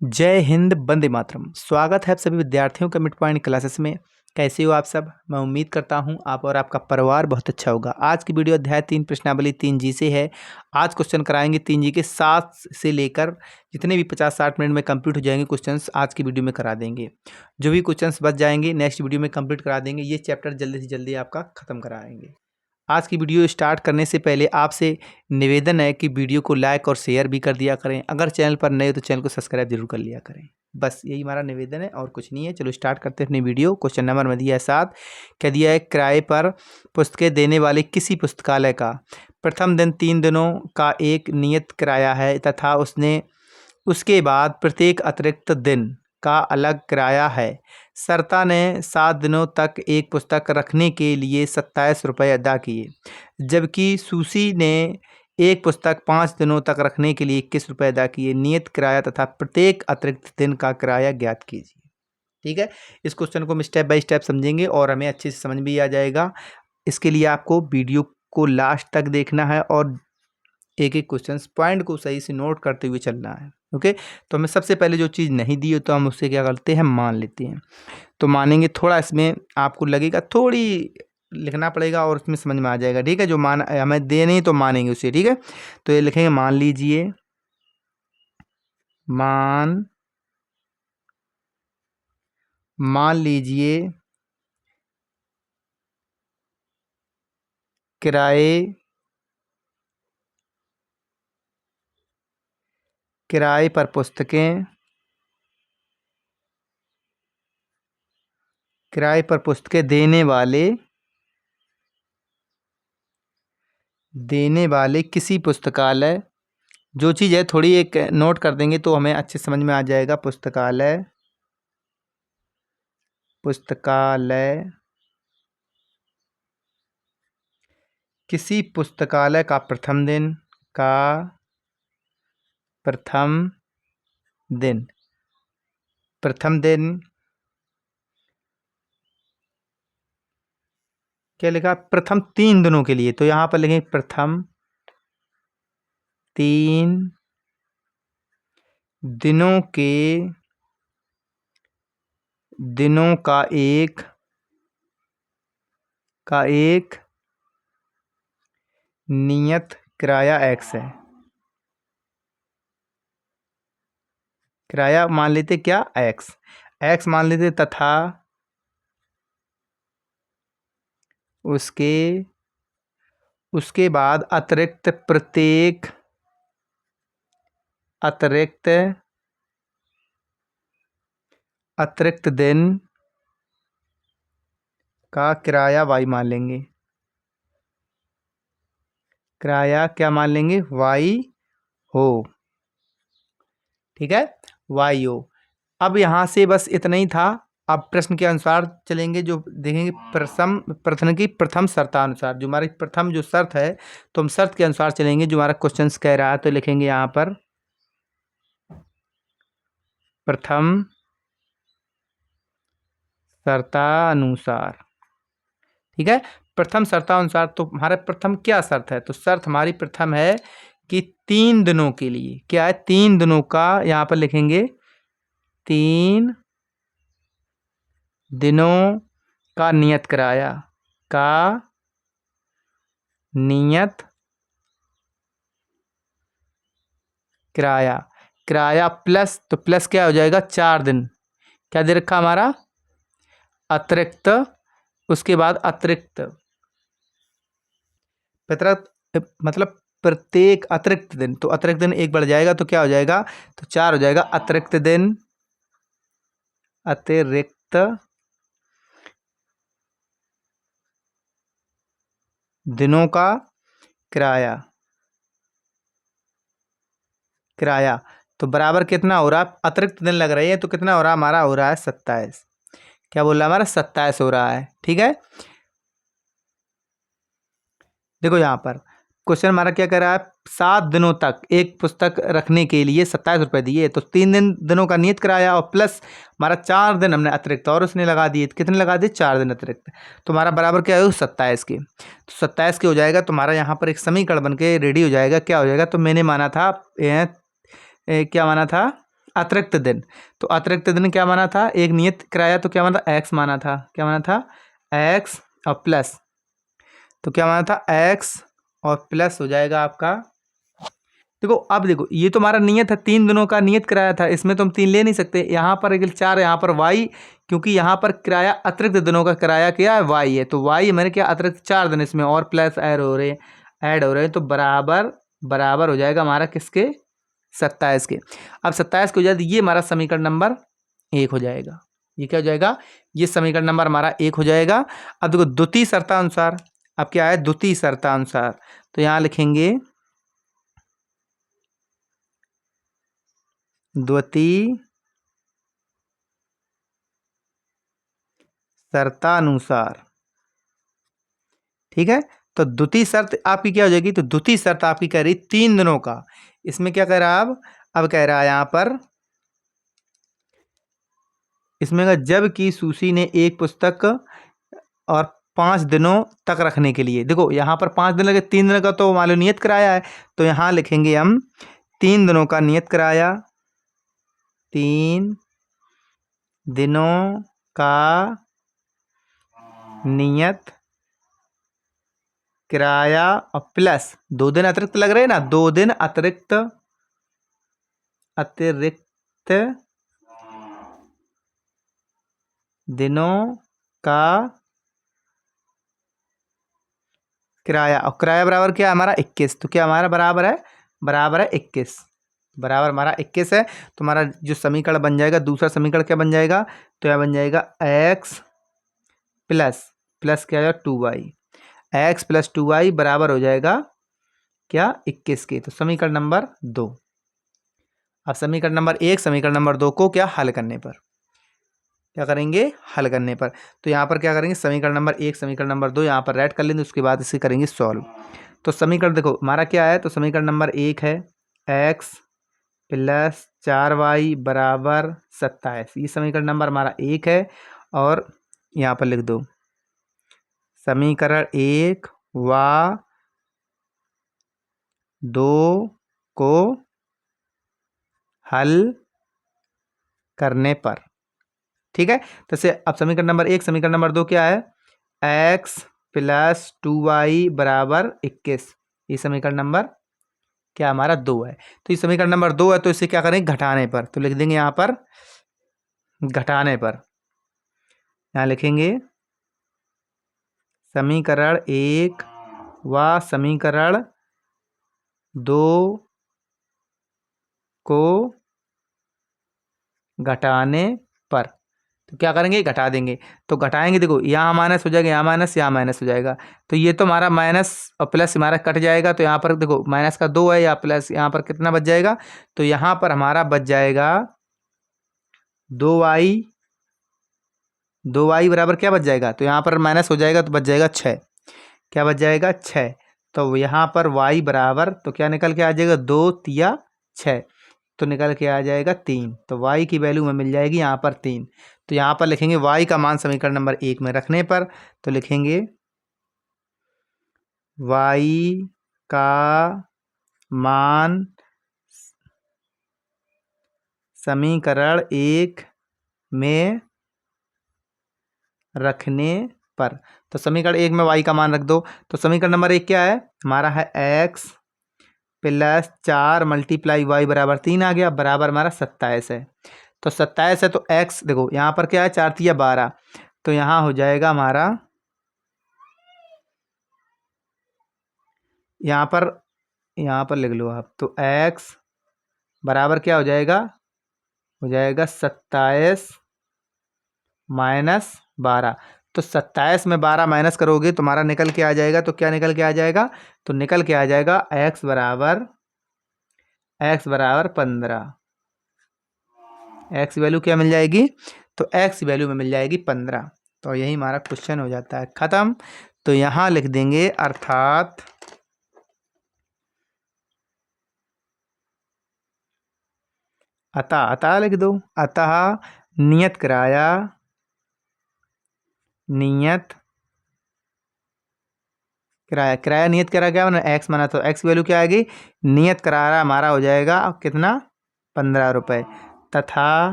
जय हिंद, वंदे मातरम। स्वागत है आप सभी विद्यार्थियों का मिड पॉइंट क्लासेस में। कैसे हो आप सब? मैं उम्मीद करता हूं आप और आपका परिवार बहुत अच्छा होगा। आज की वीडियो अध्याय 3 प्रश्नावली 3G से है। आज क्वेश्चन कराएंगे 3G के 7 से लेकर जितने भी 50-60 मिनट में कंप्लीट हो जाएंगे क्वेश्चंस आज की वीडियो में करा देंगे। जो भी क्वेश्चंस बच जाएंगे नेक्स्ट वीडियो में कंप्लीट करा देंगे। ये चैप्टर जल्दी से जल्दी आपका खत्म कराएंगे। आज की वीडियो स्टार्ट करने से पहले आपसे निवेदन है कि वीडियो को लाइक और शेयर भी कर दिया करें। अगर चैनल पर नए हो तो चैनल को सब्सक्राइब जरूर कर लिया करें। बस यही हमारा निवेदन है और कुछ नहीं है। चलो स्टार्ट करते हैं अपनी वीडियो। क्वेश्चन नंबर में दिया है 7। क्या दिया है? किराए पर पुस्तकें देने वाले किसी पुस्तकालय का प्रथम दिन 3 दिनों का एक नियत किराया है तथा उसके बाद प्रत्येक अतिरिक्त दिन का अलग किराया है। सरता ने 7 दिनों तक एक पुस्तक रखने के लिए 27 रुपये अदा किए, जबकि सुसी ने एक पुस्तक 5 दिनों तक रखने के लिए 21 रुपये अदा किए। नियत किराया तथा प्रत्येक अतिरिक्त दिन का किराया ज्ञात कीजिए। ठीक है, इस क्वेश्चन को हम स्टेप बाय स्टेप समझेंगे और हमें अच्छे से समझ भी आ जाएगा। इसके लिए आपको वीडियो को लास्ट तक देखना है और एक एक क्वेश्चन पॉइंट को सही से नोट करते हुए चलना है। ओके, तो हमें सबसे पहले जो चीज़ नहीं दी हो तो हम उससे क्या करते हैं, मान लेते हैं। तो मानेंगे, थोड़ा इसमें आपको लगेगा थोड़ी लिखना पड़ेगा और उसमें समझ में आ जाएगा। ठीक है, जो मान हमें दे नहीं तो मानेंगे उसे। ठीक है, तो ये लिखेंगे मान लीजिए, मान लीजिए किराए पर पुस्तकें देने वाले किसी पुस्तकालय, जो चीज़ है थोड़ी एक नोट कर देंगे तो हमें अच्छे समझ में आ जाएगा। पुस्तकालय किसी पुस्तकालय का प्रथम दिन क्या लिखा? प्रथम 3 दिनों के लिए। तो यहाँ पर लिखेंगे प्रथम 3 दिनों का एक नियत किराया x है। किराया मान लेते क्या? x मान लेते, तथा उसके बाद अतिरिक्त दिन का किराया y मान लेंगे। किराया क्या मान लेंगे? y हो। ठीक है, y हो। अब यहाँ से बस इतना ही था। अब प्रश्न के अनुसार चलेंगे, जो देखेंगे प्रथम शर्तानुसार, जो हमारी प्रथम जो शर्त है तो हम शर्त के अनुसार चलेंगे जो हमारा क्वेश्चन कह रहा है। तो लिखेंगे यहाँ पर प्रथम शर्तानुसार। ठीक है, प्रथम शर्तानुसार। तो हमारा प्रथम क्या शर्त है? तो शर्त हमारी प्रथम है कि 3 दिनों के लिए क्या है? 3 दिनों का, यहाँ पर लिखेंगे 3 दिनों का नियत किराया प्लस, तो प्लस क्या हो जाएगा? 4 दिन। क्या दे रखा हमारा? अतिरिक्त। उसके बाद मतलब प्रत्येक अतिरिक्त दिन, तो अतिरिक्त दिन एक बढ़ जाएगा तो क्या हो जाएगा? तो 4 हो जाएगा। अतिरिक्त दिनों का किराया तो बराबर कितना हो रहा है? अतिरिक्त दिन लग रही है तो कितना हो रहा है? हमारा हो रहा है 27। क्या बोल रहा है? हमारा 27 हो रहा है। ठीक है, देखो यहाँ पर क्वेश्चन हमारा क्या कर रहा है? 7 दिनों तक एक पुस्तक रखने के लिए 27 रुपये दिए, तो 3 दिनों का नियत किराया और प्लस हमारा 4 दिन हमने अतिरिक्त और उसने लगा दिए। कितने लगा दिए? 4 दिन अतिरिक्त। तो हमारा बराबर क्या हो? 27 के। तो 27 के हो जाएगा। तो हमारा यहाँ पर एक समीकरण बन के रेडी हो जाएगा। क्या हो जाएगा? तो मैंने माना था क्या माना था? अतिरिक्त दिन। तो अतिरिक्त दिन क्या माना था, एक नियत किराया तो क्या माना था, एक्स माना था, क्या माना था, एक्स और प्लस, तो क्या माना था, एक्स और प्लस हो जाएगा आपका। देखो अब देखो ये तो हमारा नियत है, 3 दिनों का नियत किराया था, इसमें तो हम 3 ले नहीं सकते, यहाँ पर एक 4, यहाँ पर वाई, क्योंकि यहाँ पर किराया अतिरिक्त दिनों का किराया क्या है, वाई है, तो वाई मैंने क्या अतिरिक्त 4 दिन इसमें और प्लस ऐड हो रहे हैं, तो बराबर बराबर हो जाएगा हमारा किसके, 27 के। अब 27 के हो जाए तो ये हमारा समीकरण नंबर 1 हो जाएगा। ये क्या हो जाएगा, ये समीकरण नंबर हमारा 1 हो जाएगा। अब देखो द्वितीय शर्तानुसार, अब क्या है, द्वितीय शर्तानुसार, तो यहाँ लिखेंगे द्वितीय शर्तानुसार, ठीक है। तो द्वितीय शर्त आपकी क्या हो जाएगी, तो द्वितीय शर्त आपकी कह रही 3 दिनों का, इसमें क्या कह रहा है, अब कह रहा है यहाँ पर, इसमें जब कि सुशी ने एक पुस्तक और 5 दिनों तक रखने के लिए, देखो यहाँ पर 5 दिन लगे, 3 दिन का तो मान लो नियत कराया है, तो यहाँ लिखेंगे हम 3 दिनों का नियत कराया, 3 दिनों का नियत किराया और प्लस 2 दिन अतिरिक्त लग रहे हैं ना, 2 दिन अतिरिक्त अतिरिक्त दिनों का किराया, और किराया बराबर क्या है हमारा 21, तो क्या हमारा बराबर है 21, बराबर हमारा 21 है। तो हमारा जो समीकरण बन जाएगा, दूसरा समीकरण क्या बन जाएगा, तो यह बन जाएगा एक्स प्लस प्लस क्या है 2y, एक्स प्लस 2y बराबर हो जाएगा क्या 21 के। तो समीकरण नंबर 2। अब समीकरण नंबर 1 समीकरण नंबर 2 को क्या हल करने पर, क्या करेंगे, हल करने पर, तो यहाँ पर क्या करेंगे, समीकरण नंबर 1 समीकरण नंबर 2 यहाँ पर राइट कर लेंगे, उसके बाद इसे करेंगे सॉल्व। तो समीकरण देखो हमारा क्या है, तो समीकरण नंबर 1 है एक्स प्लस 4y बराबर 27, ये समीकरण नंबर हमारा 1 है। और यहाँ पर लिख दो समीकरण 1 व 2 को हल करने पर, ठीक है। तो से अब समीकरण नंबर 1 समीकरण नंबर 2 क्या है, एक्स प्लस 2y बराबर 21, ये समीकरण नंबर क्या हमारा 2 है। तो ये समीकरण नंबर 2 है, तो इसे क्या करेंगे, घटाने पर, तो लिख देंगे यहाँ पर घटाने पर, यहाँ लिखेंगे समीकरण 1 व समीकरण 2 को घटाने पर, तो क्या करेंगे, घटा देंगे, तो घटाएंगे, देखो यहाँ माइनस हो जाएगा, यहाँ माइनस हो जाएगा, तो ये तो हमारा माइनस और प्लस हमारा कट जाएगा, तो यहाँ पर देखो माइनस का 2 है या प्लस, यहाँ पर कितना बच जाएगा, तो यहाँ पर हमारा बच जाएगा 2y, 2y बराबर क्या बच जाएगा, तो यहाँ पर माइनस हो जाएगा तो बच जाएगा 6, क्या बच जाएगा 6, तो यहाँ पर y बराबर तो क्या निकल के आ जाएगा 2 तिया 6, तो निकल के आ जाएगा 3, तो y की वैल्यू में मिल जाएगी यहाँ पर 3। तो यहाँ पर लिखेंगे y का मान समीकरण नंबर 1 में रखने पर, तो लिखेंगे y का मान समीकरण 1 में रखने पर, तो समीकरण 1 में y का मान रख दो, तो समीकरण नंबर 1 क्या है हमारा, है x प्लस 4 मल्टीप्लाई y बराबर 3 आ गया, बराबर हमारा 27 है। तो 27 है, तो x देखो यहाँ पर क्या है 4 तिया 12, तो यहाँ हो जाएगा हमारा, यहाँ पर लिख लो आप, तो x बराबर क्या हो जाएगा 27 माइनस 12, तो 27 में 12 माइनस करोगे तुम्हारा निकल के आ जाएगा, तो क्या निकल के आ जाएगा, तो निकल के आ जाएगा x बराबर 15, x वैल्यू क्या मिल जाएगी, तो x वैल्यू में मिल जाएगी 15। तो यही हमारा क्वेश्चन हो जाता है खत्म। तो यहाँ लिख देंगे अर्थात अतः लिख दो, अतः नियत किराया नियत किराया क्या बना, एक्स माना, तो एक्स वैल्यू क्या आएगी, नियत किराया हमारा हो जाएगा कितना 15 रुपये,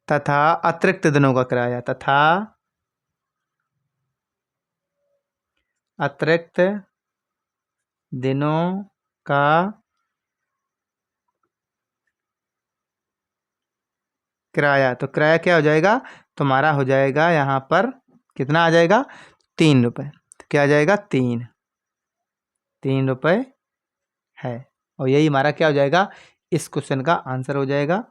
तथा अतिरिक्त दिनों का किराया, तथा अतिरिक्त दिनों का किराया। तो किराया क्या हो जाएगा तुम्हारा, हो जाएगा यहाँ पर कितना आ जाएगा, 3 रुपये। तो क्या आ जाएगा, 3 रुपये है। और यही हमारा क्या हो जाएगा, इस क्वेश्चन का आंसर हो जाएगा।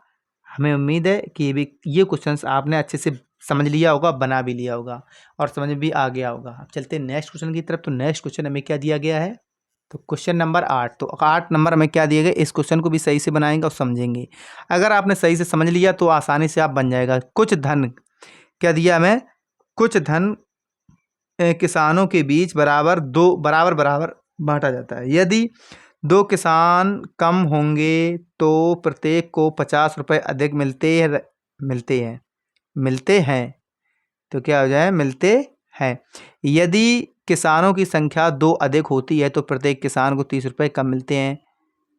हमें उम्मीद है कि ये क्वेश्चंस आपने अच्छे से समझ लिया होगा, बना भी लिया होगा और समझ में भी आ गया होगा। अब चलते हैं नेक्स्ट क्वेश्चन की तरफ। तो नेक्स्ट क्वेश्चन हमें क्या दिया गया है, तो क्वेश्चन नंबर 8। तो 8 नंबर हमें क्या दिए गए, इस क्वेश्चन को भी सही से बनाएंगे और समझेंगे। अगर आपने सही से समझ लिया तो आसानी से आप बन जाएगा। कुछ धन क्या दिया हमें, कुछ धन किसानों के बीच बराबर बराबर बांटा जाता है। यदि 2 किसान कम होंगे तो प्रत्येक को 50 रुपये अधिक मिलते हैं। तो क्या हो जाए, मिलते हैं। यदि किसानों की संख्या 2 अधिक होती है तो प्रत्येक किसान को 30 रुपये कम मिलते हैं।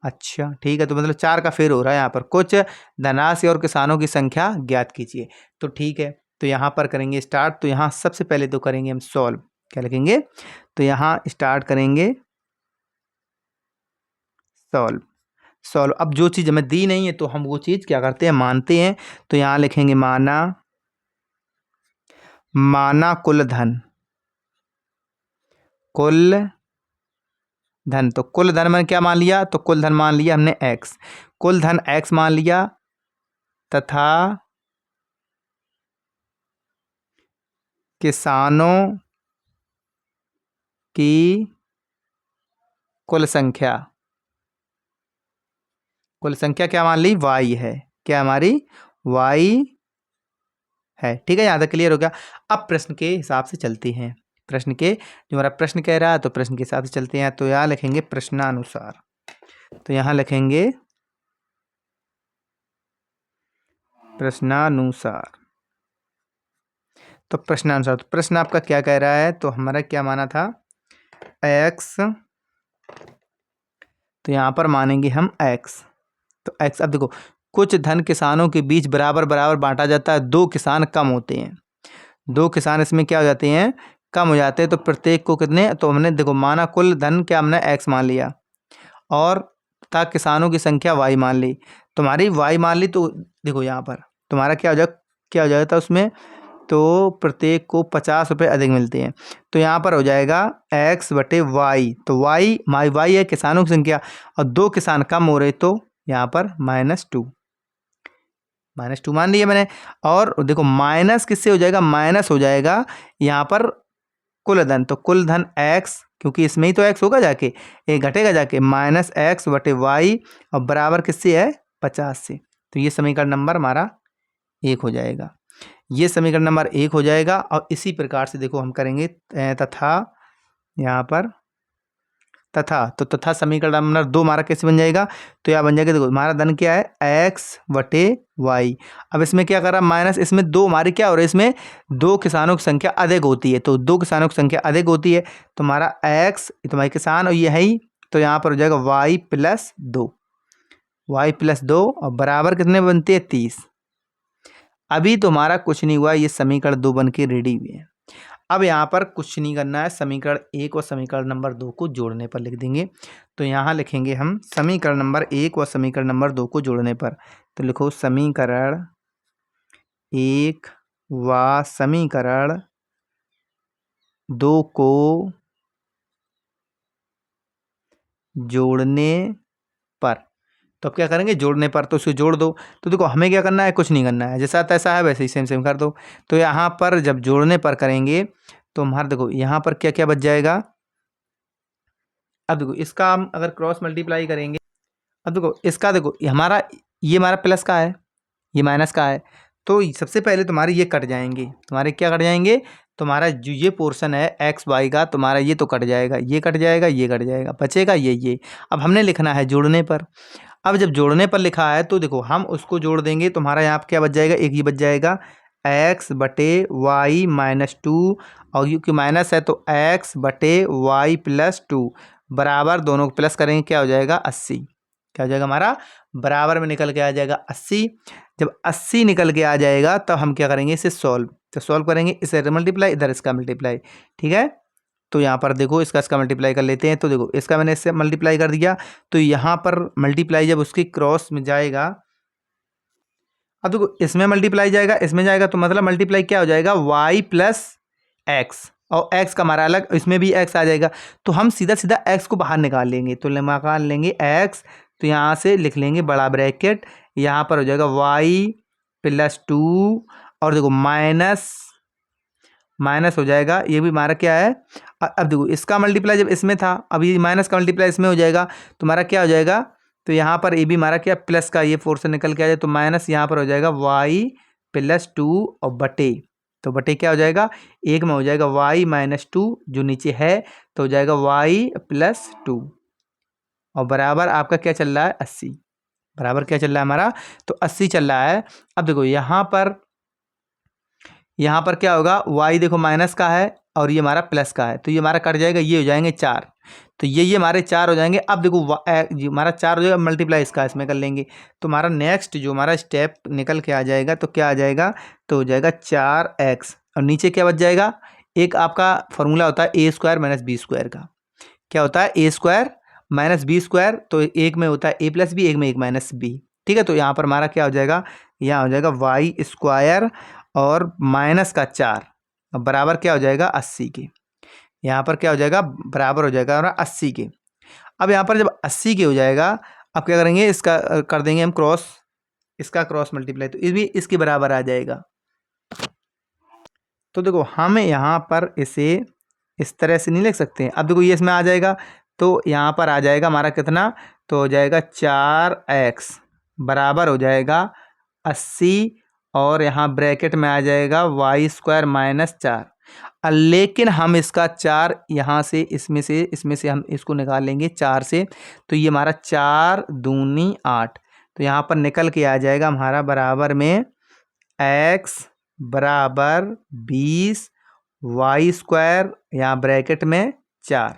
अच्छा ठीक है, तो मतलब 4 का फेर हो रहा है यहाँ पर। कुछ धनराशि और किसानों की संख्या ज्ञात कीजिए। तो ठीक है, तो यहाँ पर करेंगे स्टार्ट। तो यहाँ सबसे पहले तो करेंगे हम सॉल्व। क्या लिखेंगे, तो यहाँ स्टार्ट करेंगे सॉल्व। अब जो चीज़ हमें दी नहीं है तो हम वो चीज़ क्या करते हैं, मानते हैं। तो यहाँ लिखेंगे माना कुल धन। तो कुल धन मैंने क्या मान लिया, तो कुल धन मान लिया हमने x, कुल धन x मान लिया, तथा किसानों की कुल संख्या क्या मान ली, y है। क्या हमारी y है। ठीक है, यहाँ तक क्लियर हो गया। अब प्रश्न के हिसाब से चलते हैं। प्रश्न के जो हमारा प्रश्न कह रहा है, तो प्रश्न के हिसाब से चलते हैं। तो यहाँ लिखेंगे प्रश्नानुसार। तो यहाँ लिखेंगे प्रश्नानुसार। तो प्रश्नानुसार, तो प्रश्न आपका क्या कह रहा है, तो हमारा क्या माना था, x। तो यहाँ पर मानेंगे हम x। तो x, अब देखो कुछ धन किसानों के बीच बराबर बांटा जाता है। 2 किसान कम होते हैं, 2 किसान इसमें क्या हो जाते हैं, कम हो जाते हैं। तो प्रत्येक को कितने, तो हमने देखो माना कुल धन क्या हमने x मान लिया, और तथा किसानों की संख्या y मान ली। तुम्हारी y मान ली, तो देखो यहाँ पर तुम्हारा क्या हो जाता उसमें, तो प्रत्येक को 50 रुपये अधिक मिलते हैं। तो यहाँ पर हो जाएगा x बटे y। तो y है किसानों की संख्या, और 2 किसान कम हो रहे, तो यहाँ पर -2 मान लिया मैंने। और देखो माइनस किससे हो जाएगा, माइनस हो जाएगा यहाँ पर कुल धन। तो कुल धन x, क्योंकि इसमें ही तो x होगा जाके, ये घटेगा जाके, -x बटे y, और बराबर किससे है, 50 से। तो ये समीकरण नंबर हमारा 1 हो जाएगा। ये समीकरण नंबर 1 हो जाएगा। और इसी प्रकार से देखो हम करेंगे तथा, यहाँ पर तथा समीकरण नंबर 2 हमारा कैसे बन जाएगा, तो यह बन जाएगा, देखो हमारा धन क्या है, x बटे वाई। अब इसमें क्या कर रहा माइनस, इसमें 2 हमारी क्या हो रहा है, इसमें 2 किसानों की संख्या अधिक होती है। तो 2 किसानों की संख्या अधिक होती है, तो हमारा x तुम्हारे किसान और ये है ही, तो यहाँ पर हो जाएगा y + 2 और बराबर कितने बनते हैं, 30। अभी तो हमारा कुछ नहीं हुआ, ये समीकरण 2 बन के रेडी हुए हैं। अब यहाँ पर कुछ नहीं करना है, समीकरण 1 और समीकरण नंबर 2 को जोड़ने पर लिख देंगे। तो यहाँ लिखेंगे हम समीकरण नंबर 1 और समीकरण नंबर 2 को जोड़ने पर। तो लिखो समीकरण 1 व समीकरण 2 को जोड़ने पर। तो अब क्या करेंगे, जोड़ने पर, तो उसे जोड़ दो। तो देखो हमें क्या करना है, कुछ नहीं करना है, जैसा तैसा है वैसे ही सेम कर दो। तो यहाँ पर जब जोड़ने पर करेंगे तो हमारा देखो यहाँ पर क्या क्या बच जाएगा। अब देखो इसका हम अगर क्रॉस मल्टीप्लाई करेंगे, अब देखो इसका देखो ये हमारा प्लस का है, ये माइनस का है। तो सबसे पहले तुम्हारे ये कट जाएंगे, तुम्हारे क्या कट जाएंगे, तुम्हारा जो ये पोर्शन है एक्स वाई का, तुम्हारा ये तो कट जाएगा, ये कट जाएगा, ये कट जाएगा, बचेगा ये। अब हमने लिखना है जोड़ने पर। अब जब जोड़ने पर लिखा है तो देखो हम उसको जोड़ देंगे, तुम्हारा यहाँ क्या बच जाएगा, एक ये बच जाएगा x बटे वाई -2, और क्योंकि माइनस है तो x बटे वाई + 2 बराबर, दोनों को प्लस करेंगे क्या हो जाएगा 80। क्या हो जाएगा हमारा, बराबर में निकल के आ जाएगा 80। जब 80 निकल के आ जाएगा तब हम क्या करेंगे, इसे सॉल्व। तो सॉल्व करेंगे, इसे मल्टीप्लाई, इधर इसका मल्टीप्लाई, ठीक है। तो यहाँ पर देखो इसका मल्टीप्लाई कर लेते हैं। तो देखो इसका मैंने इससे मल्टीप्लाई कर दिया, तो यहाँ पर मल्टीप्लाई जब उसकी क्रॉस में जाएगा, अब देखो इसमें मल्टीप्लाई जाएगा, इसमें जाएगा, तो मतलब मल्टीप्लाई क्या हो जाएगा, y प्लस एक्स, और x का हमारा अलग, इसमें भी x आ जाएगा। तो हम सीधा सीधा x को बाहर निकाल लेंगे, तो निकाल लेंगे x। तो यहाँ से लिख लेंगे बड़ा ब्रैकेट, यहाँ पर हो जाएगा y प्लस 2, और देखो माइनस माइनस हो जाएगा, ये भी हमारा क्या है। अब देखो इसका मल्टीप्लाई जब इसमें था, अब ये माइनस का मल्टीप्लाई इसमें हो जाएगा, तो हमारा क्या हो जाएगा, तो यहाँ पर ये भी हमारा क्या, प्लस का ये पोर्शन निकल के आ जाए, तो माइनस यहाँ पर हो जाएगा y प्लस 2 और बटे, तो बटे क्या हो जाएगा, एक में हो जाएगा y माइनस 2 जो नीचे है, तो हो जाएगा y प्लस 2, और बराबर आपका क्या चल रहा है, 80। बराबर क्या चल रहा है हमारा, तो 80 चल रहा है। अब देखो यहाँ पर क्या होगा, y देखो माइनस का है और ये हमारा प्लस का है, तो ये हमारा कट जाएगा, ये हो जाएंगे 4, तो ये हमारे 4 हो जाएंगे। अब देखो हमारा 4 हो जाएगा, मल्टीप्लाई इसका इसमें कर लेंगे, तो हमारा नेक्स्ट जो हमारा स्टेप निकल के आ जाएगा, तो क्या आ जाएगा, तो हो जाएगा 4x, और नीचे क्या बच जाएगा, एक आपका फॉर्मूला होता है ए स्क्वायर माइनस बी स्क्वायर का, क्या होता है, ए स्क्वायर माइनस बी स्क्वायर, तो एक में होता है ए प्लस बी, एक में एक माइनस बी, ठीक है। तो यहाँ पर हमारा क्या हो जाएगा, यहाँ हो जाएगा वाई स्क्वायर और माइनस का 4, अब बराबर क्या हो जाएगा, 80 के। यहाँ पर क्या हो जाएगा, बराबर हो जाएगा 80 के। अब यहाँ पर जब 80 के हो जाएगा, अब क्या करेंगे, इसका कर देंगे हम क्रॉस, इसका क्रॉस मल्टीप्लाई, तो ये भी इसके बराबर आ जाएगा। तो देखो हम यहाँ पर इसे इस तरह से नहीं लिख सकते हैं। अब देखो ये इसमें आ जाएगा, तो यहाँ पर आ जाएगा हमारा कितना, तो हो जाएगा 4x बराबर हो जाएगा 80, और यहाँ ब्रैकेट में आ जाएगा वाई स्क्वायर माइनस 4। लेकिन हम इसका 4 यहाँ से इसमें से हम इसको निकाल लेंगे 4 से, तो ये हमारा 4 दूनी 8, तो यहाँ पर निकल के आ जाएगा हमारा बराबर में x बराबर 20 वाई स्क्वायर, यहाँ ब्रैकेट में 4।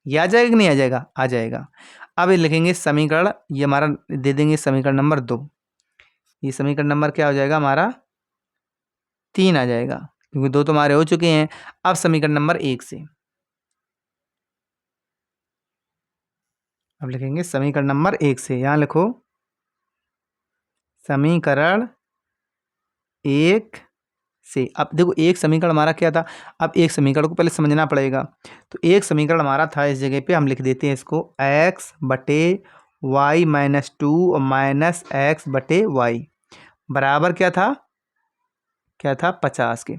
ये आ जाएगा कि नहीं आ जाएगा, आ जाएगा। अब ये लिखेंगे समीकरण, ये हमारा दे देंगे समीकरण नंबर 2, ये समीकरण नंबर क्या हो जाएगा हमारा, 3 आ जाएगा, क्योंकि 2 तो हमारे हो चुके हैं। अब समीकरण नंबर 1 से अब लिखेंगे समीकरण नंबर 1 से, यहाँ लिखो समीकरण 1 से। अब देखो एक समीकरण हमारा क्या था, अब एक समीकरण को पहले समझना पड़ेगा। तो एक समीकरण हमारा था, इस जगह पे हम लिख देते हैं इसको x बटे वाई माइनस 2 और माइनस एक्स बटे वाई बराबर क्या था 50 के।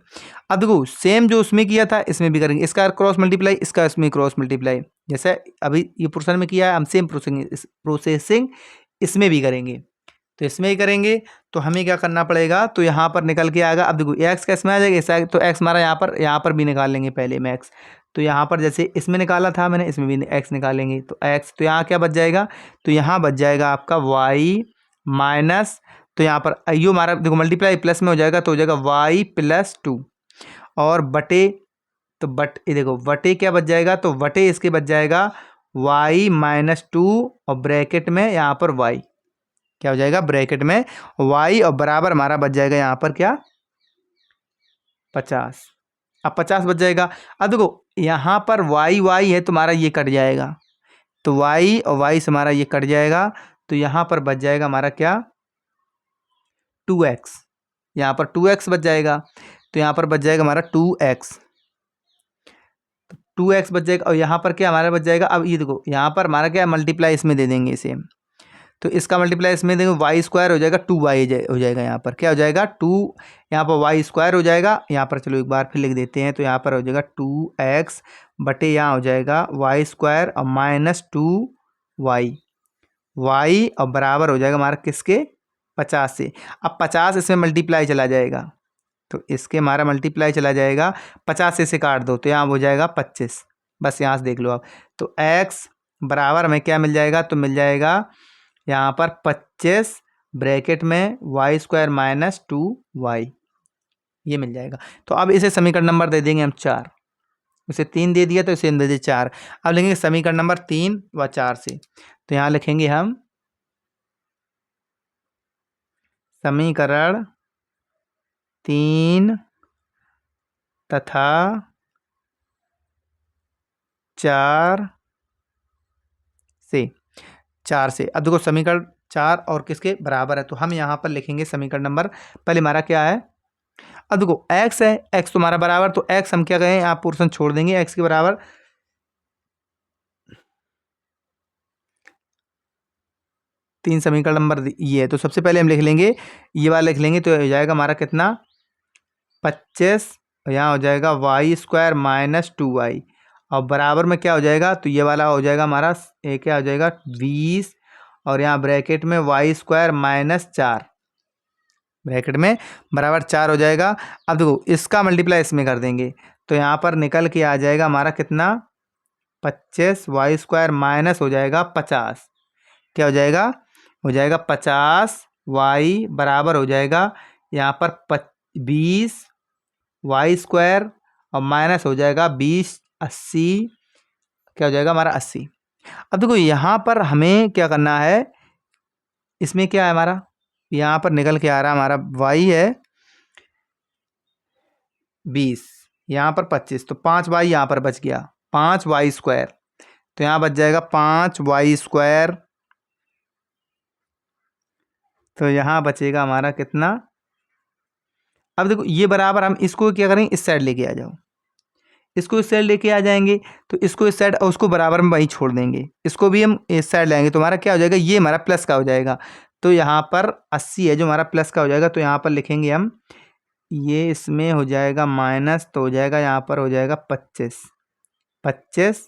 अब देखो सेम जो उसमें किया था इसमें भी करेंगे, इसका क्रॉस मल्टीप्लाई, इसका इसमें क्रॉस मल्टीप्लाई, जैसे अभी ये पोर्शन में किया है, हम सेम प्रोसेसिंग इसमें भी करेंगे। तो इसमें ही करेंगे, तो हमें क्या करना पड़ेगा, तो यहाँ पर निकल के आएगा। अब देखो एक्स का इसमें आ जाएगा, ऐसा तो एक्स हमारा यहाँ पर भी निकाल लेंगे पहले में एक्स, तो यहाँ पर जैसे इसमें निकाला था मैंने, इसमें भी एक्स निकालेंगे, तो एक्स, तो यहाँ क्या बच जाएगा, तो यहाँ बच जाएगा आपका वाई माइनस, तो यहाँ पर यो हमारा देखो मल्टीप्लाई प्लस में हो जाएगा, तो हो जाएगा वाई प्लस 2, और बटे, तो ये देखो बटे क्या बच जाएगा, तो बटे इसके बच जाएगा वाई माइनस 2, और ब्रैकेट में यहाँ पर वाई क्या हो जाएगा, ब्रैकेट में y, और बराबर हमारा बच जाएगा यहाँ पर क्या 50। अब 50 बच जाएगा। अब देखो यहाँ पर y है, तुम्हारा ये कट जाएगा, तो y और y से हमारा ये कट जाएगा, तो यहाँ पर बच जाएगा हमारा क्या 2x, यहाँ पर 2x बच जाएगा, तो यहाँ पर बच जाएगा हमारा 2x, 2x बच जाएगा, और यहाँ पर क्या हमारा बच जाएगा। अब ये देखो यहाँ पर हमारा क्या मल्टीप्लाई इसमें दे देंगे इसे, तो इसका मल्टीप्लाई इसमें देंगे, वाई स्क्वायर हो जाएगा 2y हो जाएगा, यहाँ पर क्या हो जाएगा 2, यहाँ पर वाई स्क्वायर हो जाएगा, यहाँ पर चलो एक बार फिर लिख देते हैं, तो यहाँ पर हो जाएगा 2x बटे यहाँ हो जाएगा वाई स्क्वायर और माइनस 2y, वाई और बराबर हो जाएगा हमारा किसके 50 से। अब 50 इसमें मल्टीप्लाई चला जाएगा, तो इसके हमारा मल्टीप्लाई चला जाएगा, 50 से काट दो, तो यहाँ हो जाएगा 25, बस यहाँ से देख लो आप। तो x बराबर में क्या मिल जाएगा, तो मिल जाएगा यहाँ पर 25 ब्रैकेट में वाई स्क्वायर माइनस 2y, ये मिल जाएगा। तो अब इसे समीकरण नंबर दे देंगे हम 4, उसे 3 दे दिया तो इसे दे दिया 4। अब लिखेंगे समीकरण नंबर 3 व 4 से। तो यहाँ लिखेंगे हम समीकरण 3 तथा 4 से। 4 से अब देखो समीकरण 4 और किसके बराबर है, तो हम यहाँ पर लिखेंगे समीकरण नंबर, पहले हमारा क्या है, अब देखो x है, x तुम्हारा बराबर, तो x हम क्या कहें, आप पोर्शन छोड़ देंगे, x के बराबर 3 समीकरण नंबर ये है। तो सबसे पहले हम लिख लेंगे, ये वाला लिख लेंगे, तो हो जाएगा हमारा कितना 25, यहाँ हो जाएगा y² माइनस 2y, और बराबर में क्या हो जाएगा, तो ये वाला हो जाएगा हमारा क्या हो जाएगा 20, और यहाँ ब्रैकेट में y² माइनस 4, ब्रैकेट में बराबर 4 हो जाएगा। अब देखो इसका मल्टीप्लाई इसमें कर देंगे, तो यहाँ पर निकल के आ जाएगा हमारा कितना 25, y² माइनस हो जाएगा 50, क्या हो जाएगा, हो जाएगा 50, y बराबर हो जाएगा यहाँ पर 20 y² और माइनस हो जाएगा 20, 80, क्या हो जाएगा हमारा 80। अब देखो यहाँ पर हमें क्या करना है, इसमें क्या है हमारा, यहाँ पर निकल के आ रहा है हमारा y है 20, यहाँ पर 25, तो 5y यहाँ पर बच गया, 5y², तो यहाँ बच जाएगा 5y², तो यहाँ बचेगा हमारा कितना, अब देखो ये बराबर हम इसको क्या करेंगे, इस साइड लेके आ जाओ, इसको इस साइड लेके आ जाएंगे, तो इसको इस साइड और उसको बराबर में वहीं छोड़ देंगे, इसको भी हम इस साइड लाएंगे, तो हमारा क्या हो जाएगा, ये हमारा प्लस का हो जाएगा, तो यहाँ पर 80 है जो हमारा प्लस का हो जाएगा, तो यहाँ पर लिखेंगे हम, ये इसमें हो जाएगा माइनस, तो हो जाएगा यहाँ पर हो जाएगा 25, 25,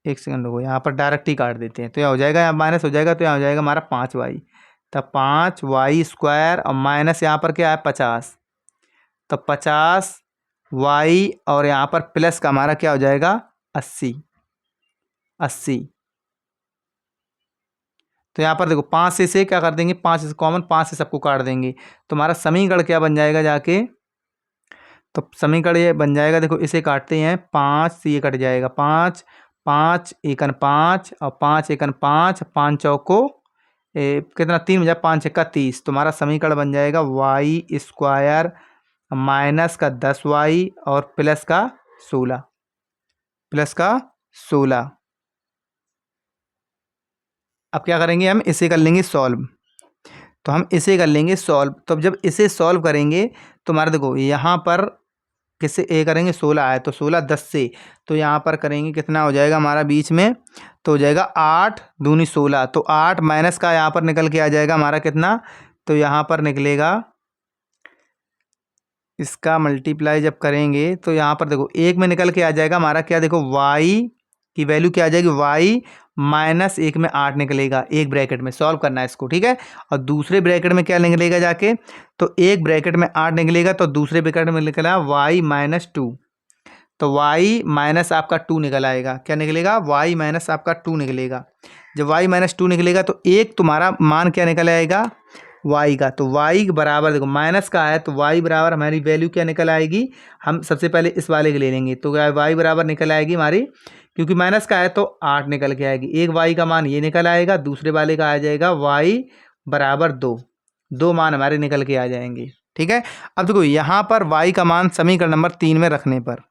एक सेकंड रुको, यहाँ पर डायरेक्ट ही काट देते हैं, तो यहाँ हो जाएगा, यहाँ माइनस हो जाएगा, तो यहाँ हो जाएगा हमारा 5y, तब 5y² और माइनस यहाँ पर क्या है 50, तो 50y और यहाँ पर प्लस का हमारा क्या हो जाएगा 80, 80, तो यहाँ पर देखो 5 से क्या कर देंगे, 5 से कॉमन, 5 से सबको काट देंगे, तो हमारा समीकरण क्या बन जाएगा जाके, तो समीकरण ये बन जाएगा, देखो इसे काटते हैं, 5 से ये कट जाएगा, 5, 5 एकन 5 और 5 एकन 5, 5 चौको कितना 3 बजा 5 छक्का 30, तो हमारा समीकरण बन जाएगा y² माइनस का 10y और प्लस का 16, प्लस का 16। अब क्या करेंगे, हम इसे कर लेंगे सॉल्व, तो हम इसे कर लेंगे सॉल्व, तो अब जब इसे सॉल्व करेंगे तो हमारा देखो यहाँ पर किससे ए करेंगे, 16 आए, तो 16 10 से, तो यहाँ पर करेंगे कितना हो जाएगा हमारा बीच में, तो हो जाएगा 8 दूनी 16, तो 8 माइनस का यहाँ पर निकल के आ जाएगा हमारा कितना, तो यहाँ पर निकलेगा, इसका मल्टीप्लाई जब करेंगे तो यहाँ पर देखो एक में निकल के आ जाएगा हमारा क्या, देखो y की वैल्यू क्या आ जाएगी, y माइनस 1 में 8 निकलेगा, एक ब्रैकेट में सॉल्व करना है इसको, ठीक है, और दूसरे ब्रैकेट में क्या निकलेगा जाके, तो एक ब्रैकेट में 8 निकलेगा, तो दूसरे ब्रैकेट में निकला y माइनस 2, तो y माइनस आपका 2 निकल आएगा, क्या निकलेगा, y माइनस आपका 2 निकलेगा, जब y माइनस 2 निकलेगा तो एक तुम्हारा मान क्या निकल आएगा y का, तो y बराबर देखो माइनस का है, तो y बराबर हमारी वैल्यू क्या निकल आएगी, हम सबसे पहले इस वाले के ले लेंगे, तो y बराबर निकल आएगी हमारी, क्योंकि माइनस का है तो 8 निकल के आएगी, एक y का मान ये निकल आएगा, दूसरे वाले का आ जाएगा y बराबर 2, 2 मान हमारे निकल के आ जाएंगे, ठीक है। अब देखो यहाँ पर y का मान समीकरण नंबर 3 में रखने पर,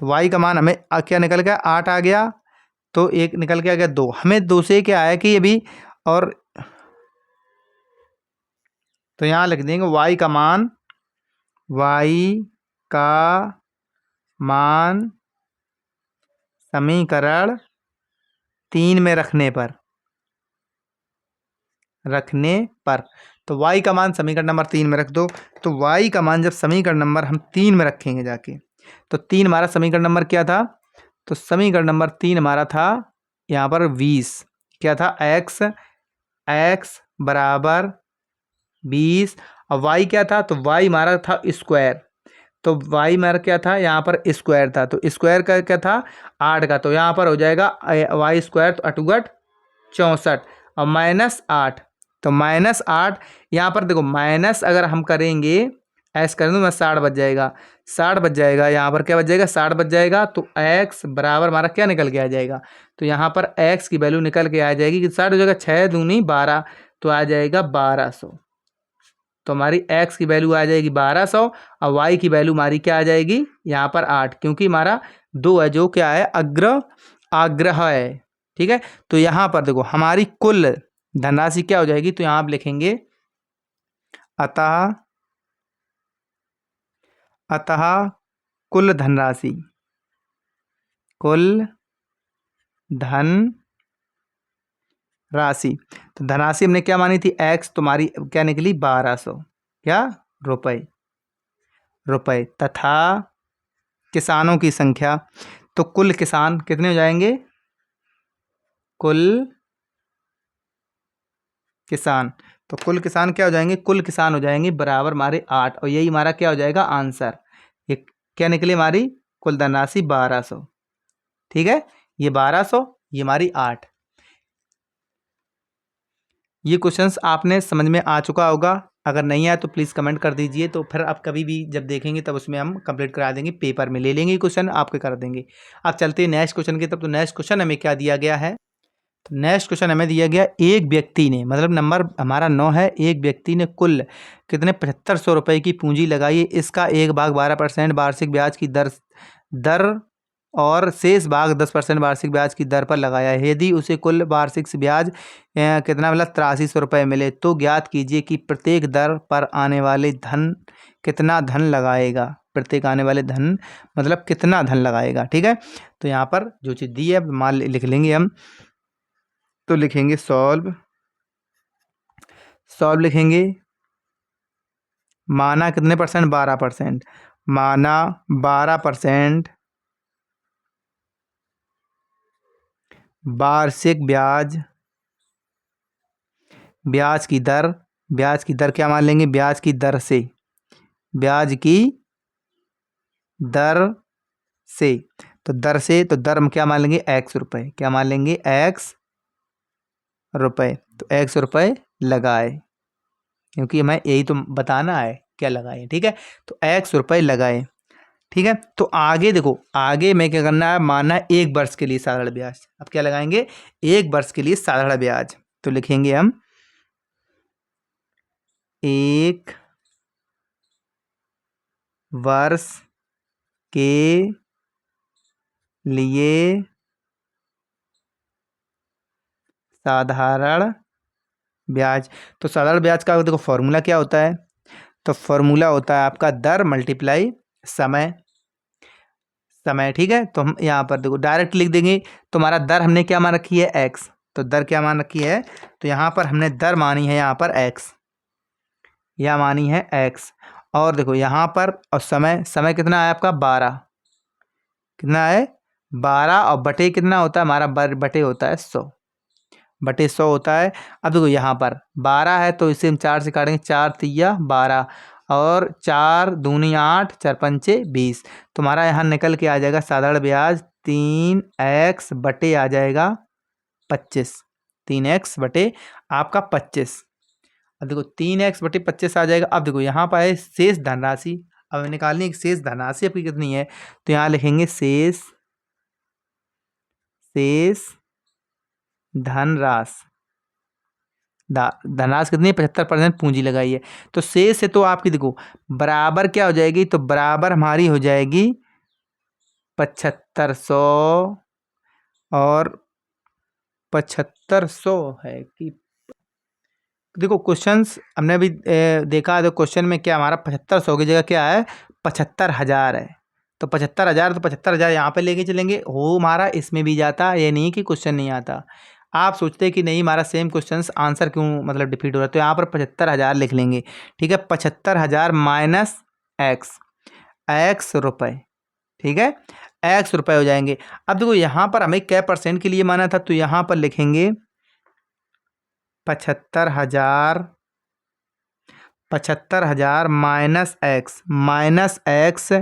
तो y का मान हमें क्या निकल गया 8 आ गया, तो एक निकल के आ गया 2, हमें 2 से क्या आया कि अभी, और तो यहाँ लिख देंगे y का मान, y का मान समीकरण 3 में रखने पर, तो y का मान समीकरण नंबर 3 में रख दो, तो y का मान जब समीकरण नंबर हम 3 में रखेंगे जाके, तो 3 हमारा समीकरण नंबर क्या था, तो समीकरण नंबर 3 हमारा था यहाँ पर 20, क्या था x बराबर 20, और y क्या था, तो y हमारा था स्क्वायर, तो y हमारा क्या था यहाँ पर स्क्वायर था, तो स्क्वायर का क्या था 8 का, तो यहाँ पर हो जाएगा y², तो 8 × 64 और माइनस 8, तो -8, यहाँ पर देखो माइनस अगर हम करेंगे एक्स कर दूँ मैं, 60 बच जाएगा, 60 बच जाएगा। यहाँ पर क्या बच जाएगा, 60 बच जाएगा। तो एक्स बराबर हमारा क्या निकल के आ जाएगा, तो यहाँ पर एक्स की वैल्यू निकल के आ जाएगी कि 60 हो जाएगा, 6 दूनी 12, तो आ जाएगा 1200। तो हमारी एक्स की वैल्यू आ जाएगी 1200 और वाई की वैल्यू हमारी क्या आ जाएगी यहाँ पर 8, क्योंकि हमारा 2 है जो क्या है आग्रह है। ठीक है, तो यहाँ पर देखो हमारी कुल धनराशि क्या हो जाएगी, तो यहाँ आप लिखेंगे अतः अतः कुल धनराशि, कुल धन राशि। तो धनराशि हमने क्या मानी थी एक्स, तुम्हारी क्या निकली 1200 क्या रुपए तथा किसानों की संख्या। तो कुल किसान कितने हो जाएंगे, कुल किसान, तो कुल किसान क्या हो जाएंगे, कुल किसान हो जाएंगे बराबर हमारे 8, और यही हमारा क्या हो जाएगा आंसर। ये क्या निकली हमारी कुल धनराशि 1200। ठीक है, ये 1200, ये हमारी 8। ये क्वेश्चंस आपने समझ में आ चुका होगा, अगर नहीं आया तो प्लीज़ कमेंट कर दीजिए, तो फिर आप कभी भी जब देखेंगे तब उसमें हम कंप्लीट करा देंगे, पेपर में ले लेंगे क्वेश्चन आपके कर देंगे। अब चलते हैं नेक्स्ट क्वेश्चन की तरफ। तो नेक्स्ट क्वेश्चन हमें क्या दिया गया है, तो नेक्स्ट क्वेश्चन हमें दिया गया एक व्यक्ति ने, मतलब नंबर हमारा 9 है, एक व्यक्ति ने कुल कितने 7500 रुपये की पूंजी लगाई है। इसका 1/12% वार्षिक ब्याज की दर और शेष भाग 10% वार्षिक ब्याज की दर पर लगाया है। यदि उसे कुल वार्षिक ब्याज कितना मिला 8300 रुपये मिले, तो ज्ञात कीजिए कि प्रत्येक दर पर आने वाले धन कितना धन लगाएगा। प्रत्येक आने वाले धन मतलब कितना धन लगाएगा। ठीक है, तो यहाँ पर जो चीज़ दी है मान लिख लेंगे हम, तो लिखेंगे सॉल्व लिखेंगे, माना कितने परसेंट 12%, माना 12% वार्षिक ब्याज की दर क्या मान लेंगे, ब्याज की दर से, तो दर हम क्या मान लेंगे एक्स रुपए, क्या मान लेंगे एक्स रुपए। तो एक्स रुपए लगाए, क्योंकि हमें यही तो बताना है क्या लगाए। ठीक है, तो एक्स रुपए लगाए। ठीक है, तो आगे देखो, आगे में क्या करना है, माना 1 वर्ष के लिए साधारण ब्याज। अब क्या लगाएंगे, 1 वर्ष के लिए साधारण ब्याज, तो लिखेंगे हम 1 वर्ष के लिए साधारण ब्याज। तो साधारण ब्याज का देखो फॉर्मूला क्या होता है, तो फॉर्मूला होता है आपका दर मल्टीप्लाई समय। ठीक है, तो हम यहाँ पर देखो डायरेक्ट लिख देंगे। तो हमारा दर हमने क्या मान रखी है एक्स, तो दर क्या मान रखी है, तो यहाँ पर हमने दर मानी है यहाँ पर एक्स, यह मानी है एक्स। और देखो यहाँ पर और समय कितना है आपका 12, कितना है 12, और बटे कितना होता है हमारा बटे होता है 100, बटे 100 होता है। अब देखो यहाँ पर 12 है, तो इसे हम 4 से काटेंगे, 4 तिया 12 और 4 दूनी 8, 4 पंचे 20। तुम्हारा यहाँ निकल के आ जाएगा साधारण ब्याज 3x बटे आ जाएगा 25, 3x बटे आपका 25। अब देखो 3x बटे 25 आ जाएगा। अब देखो यहाँ पर है शेष धनराशि, अब निकालनी है शेष धनराशि आपकी कितनी है, तो यहाँ लिखेंगे शेष धनराशि। धनराशि कितनी है 75% पूंजी लगाई है। तो शेष है तो आपकी देखो बराबर क्या हो जाएगी, तो बराबर हमारी हो जाएगी 7500 और 7500 है कि देखो क्वेश्चंस हमने अभी देखा है, तो क्वेश्चन में क्या हमारा 7500 की जगह क्या है 75,000 है। तो 75,000, तो 75,000 यहाँ पे लेके चलेंगे, हो हमारा इसमें भी जाता, ये नहीं कि क्वेश्चन नहीं आता। आप सोचते हैं कि नहीं हमारा सेम क्वेश्चंस आंसर क्यों मतलब डिफीट हो रहा है, तो यहाँ पर 75,000 लिख लेंगे। ठीक है, 75,000 माइनस एक्स रुपये। ठीक है, एक्स रुपये हो जाएंगे। अब देखो यहाँ पर हमें क्या परसेंट के लिए माना था, तो यहाँ पर लिखेंगे 75,000 माइनस एक्स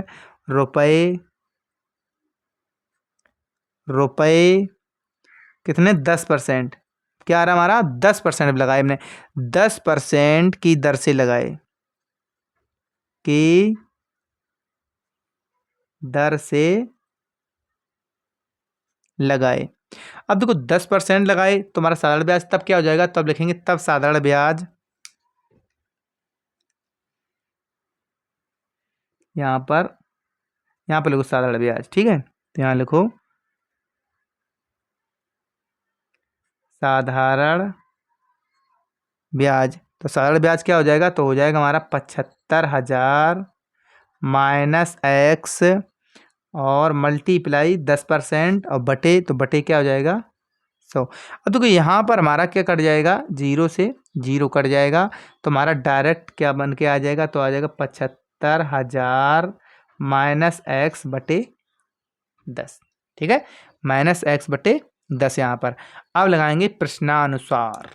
रुपये कितने 10%, क्या आ रहा हमारा 10% लगाए हमने, 10% की दर से लगाए, की दर से लगाए। अब देखो 10% लगाए तुम्हारा साधारण ब्याज, तब क्या हो जाएगा, तब लिखेंगे तब साधारण ब्याज, यहाँ पर लिखो साधारण ब्याज। ठीक है, तो यहाँ लिखो साधारण ब्याज। तो साधारण ब्याज क्या हो जाएगा, तो हो जाएगा हमारा 75,000 माइनस एक्स और मल्टीप्लाई 10% और बटे, तो बटे क्या हो जाएगा 100। अब देखो यहाँ पर हमारा क्या कट जाएगा, जीरो से जीरो कट जाएगा, तो हमारा डायरेक्ट क्या बन के आ जाएगा, तो आ जाएगा 75,000 माइनस एक्स बटे 10। ठीक है, माइनस एक्स बटे 10 यहाँ पर। अब लगाएंगे प्रश्नानुसार,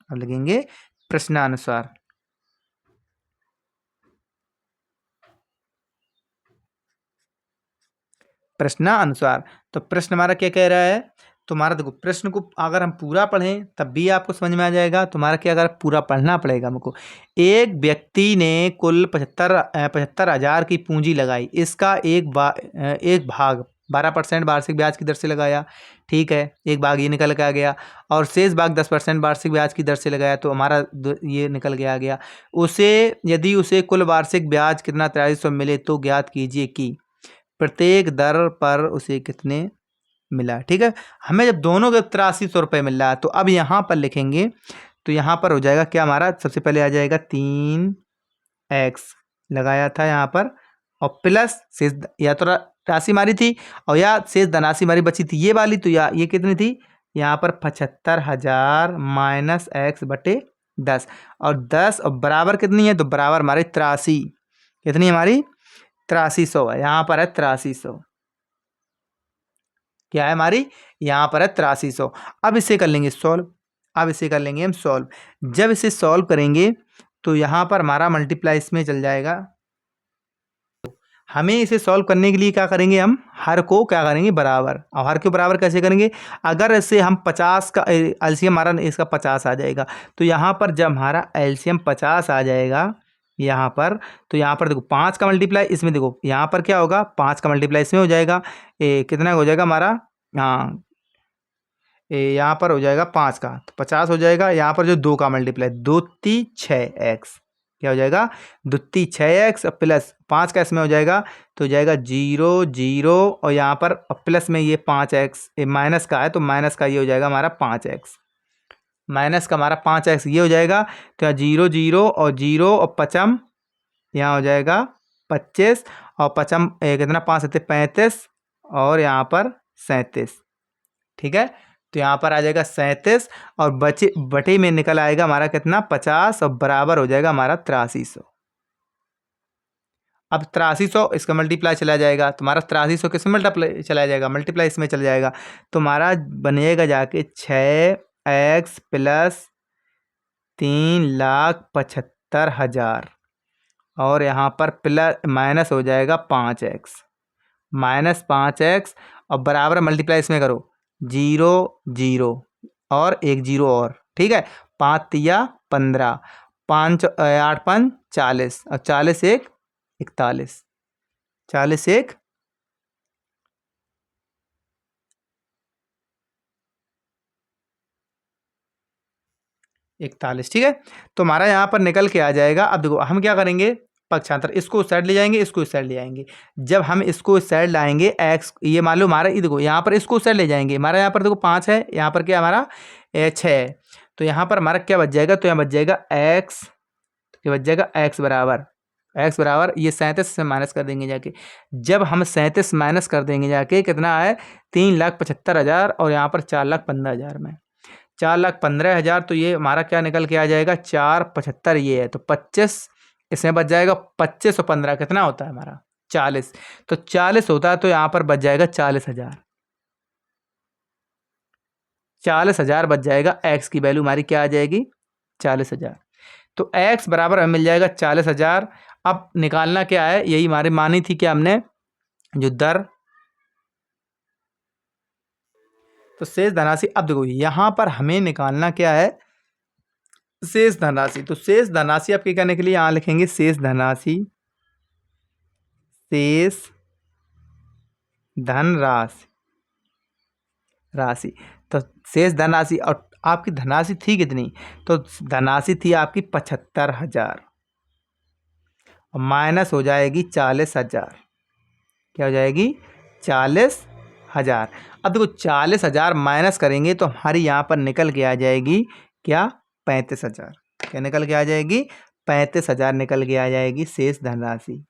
अब लगेंगे प्रश्नानुसार। प्रश्नानुसार, तो प्रश्न हमारा क्या कह रहा है, तुम्हारा देखो प्रश्न को अगर हम पूरा पढ़ें तब भी आपको समझ में आ जाएगा, तुम्हारा क्या, अगर पूरा पढ़ना पड़ेगा हमको। एक व्यक्ति ने कुल 75,000 की पूंजी लगाई, इसका एक भाग 12% वार्षिक ब्याज की दर से लगाया। ठीक है, एक भाग ये निकल के आ गया, और शेष भाग 10% वार्षिक ब्याज की दर से लगाया, तो हमारा ये निकल के आ गया। उसे यदि उसे कुल वार्षिक ब्याज कितना 4300 मिले तो ज्ञात कीजिए कि प्रत्येक दर पर उसे कितने मिला। ठीक है, हमें जब दोनों के 8300 रुपये मिल रहा है, तो अब यहाँ पर लिखेंगे, तो यहाँ पर हो जाएगा क्या, हमारा सबसे पहले आ जाएगा 3x लगाया था यहाँ पर, और प्लस शेष, या तो राशि मारी थी और या शेष धनराशि मारी बची थी ये वाली, तो या ये कितनी थी, यहाँ पर 75,000 माइनस एक्स बटे 10, और 10 और बराबर कितनी है, तो बराबर हमारी 83, कितनी हमारी 8300 है, यहाँ पर है 8300, क्या है हमारी, यहाँ पर है 8300। अब इसे कर लेंगे सॉल्व, अब इसे कर लेंगे हम सॉल्व। जब इसे सॉल्व करेंगे तो यहाँ पर हमारा मल्टीप्लाई इसमें चल जाएगा। हमें इसे सॉल्व करने के लिए क्या करेंगे, हम हर को क्या करेंगे बराबर, और हर के बराबर कैसे करेंगे, अगर इसे हम 50 का एलसीएम हमारा इसका 50 आ जाएगा, तो यहाँ पर जब हमारा एलसीएम 50 आ जाएगा यहाँ पर, तो यहाँ पर देखो 5 का मल्टीप्लाई इसमें, देखो यहाँ पर क्या होगा, 5 का मल्टीप्लाई इसमें हो जाएगा, कितना हो जाएगा हमारा, हाँ यहाँ पर हो जाएगा 5 का, तो 50 हो जाएगा। यहाँ पर जो 2 का मल्टीप्लाई, 2×6x क्या हो जाएगा, 2×6x प्लस 5 का इसमें हो जाएगा, तो हो जाएगा 0 0, और यहाँ पर प्लस में ये 5x माइनस का है, तो माइनस का ये हो जाएगा हमारा 5x, माइनस का हमारा 5x ये हो जाएगा, तो यहाँ 0 0 और 0 और पचम यहाँ हो जाएगा 25, और पचम कितना 5 7 35, और यहाँ पर 37। ठीक है, तो यहाँ पर आ जाएगा 37, और बटे में निकल आएगा हमारा कितना 50, और बराबर हो जाएगा हमारा 8300। अब 8300 इसका मल्टीप्लाई चला जाएगा, तुम्हारा 8300 किसमें मल्टीप्लाई चला जाएगा, मल्टीप्लाई इसमें चला जाएगा, तुम्हारा बनेगा जाके 6x प्लस 3,75,000, और यहाँ पर प्लस माइनस हो जाएगा 5x, माइनस 5x, और बराबर मल्टीप्लाई इसमें करो 0 0 और 1 0 और। ठीक है, 5 तिया 15, 5 8 5 40, और 40 1 41, 40 1 41। ठीक है, तो हमारा यहाँ पर निकल के आ जाएगा। अब देखो हम क्या करेंगे, पक्षांतर, इसको उस साइड ले जाएंगे, इसको इस साइड ले जाएंगे। जब हम इसको इस साइड लाएंगे एक्स, ये मान लो हमारा, ये देखो यहाँ पर इसको उस साइड ले जाएंगे, हमारा यहाँ पर देखो 5 है, यहाँ पर क्या हमारा 6 है, तो यहाँ पर हमारा क्या बच जाएगा, तो यहाँ बच जाएगा एक्स, क्या बच जाएगा एक्स बराबर ये 37 से माइनस कर देंगे जाके। जब हम 37 माइनस कर देंगे जाके कितना आए 3,75,000, और यहाँ पर 4,15,000 में 4,15,000, तो ये हमारा क्या निकल के आ जाएगा 475 ये है, तो 25 इसमें बच जाएगा, 25 और 15 कितना होता है हमारा 40, तो 40 होता है, तो यहाँ पर बच जाएगा 40,000, 40,000 बच जाएगा। एक्स की वैल्यू हमारी क्या आ जाएगी 40,000, तो एक्स बराबर हमें मिल जाएगा 40,000। अब निकालना क्या है, यही हमारी मानी थी कि हमने जो दर, तो शेष धनराशि। अब देखो यहाँ पर हमें निकालना क्या है, शेष धनराशि। तो शेष धनराशि आपके करने के लिए यहाँ लिखेंगे शेष धनराशि शेष धन राशि। तो शेष धनराशि, और आपकी धनराशि थी कितनी, तो धनराशि थी आपकी 75,000, माइनस हो जाएगी 40,000। क्या हो जाएगी, 40,000। अब देखो 40,000 माइनस करेंगे तो हमारी यहाँ पर निकल के आ जाएगी क्या, 35,000। क्या निकल के आ जाएगी, 35,000 निकल के आ जाएगी शेष धनराशि,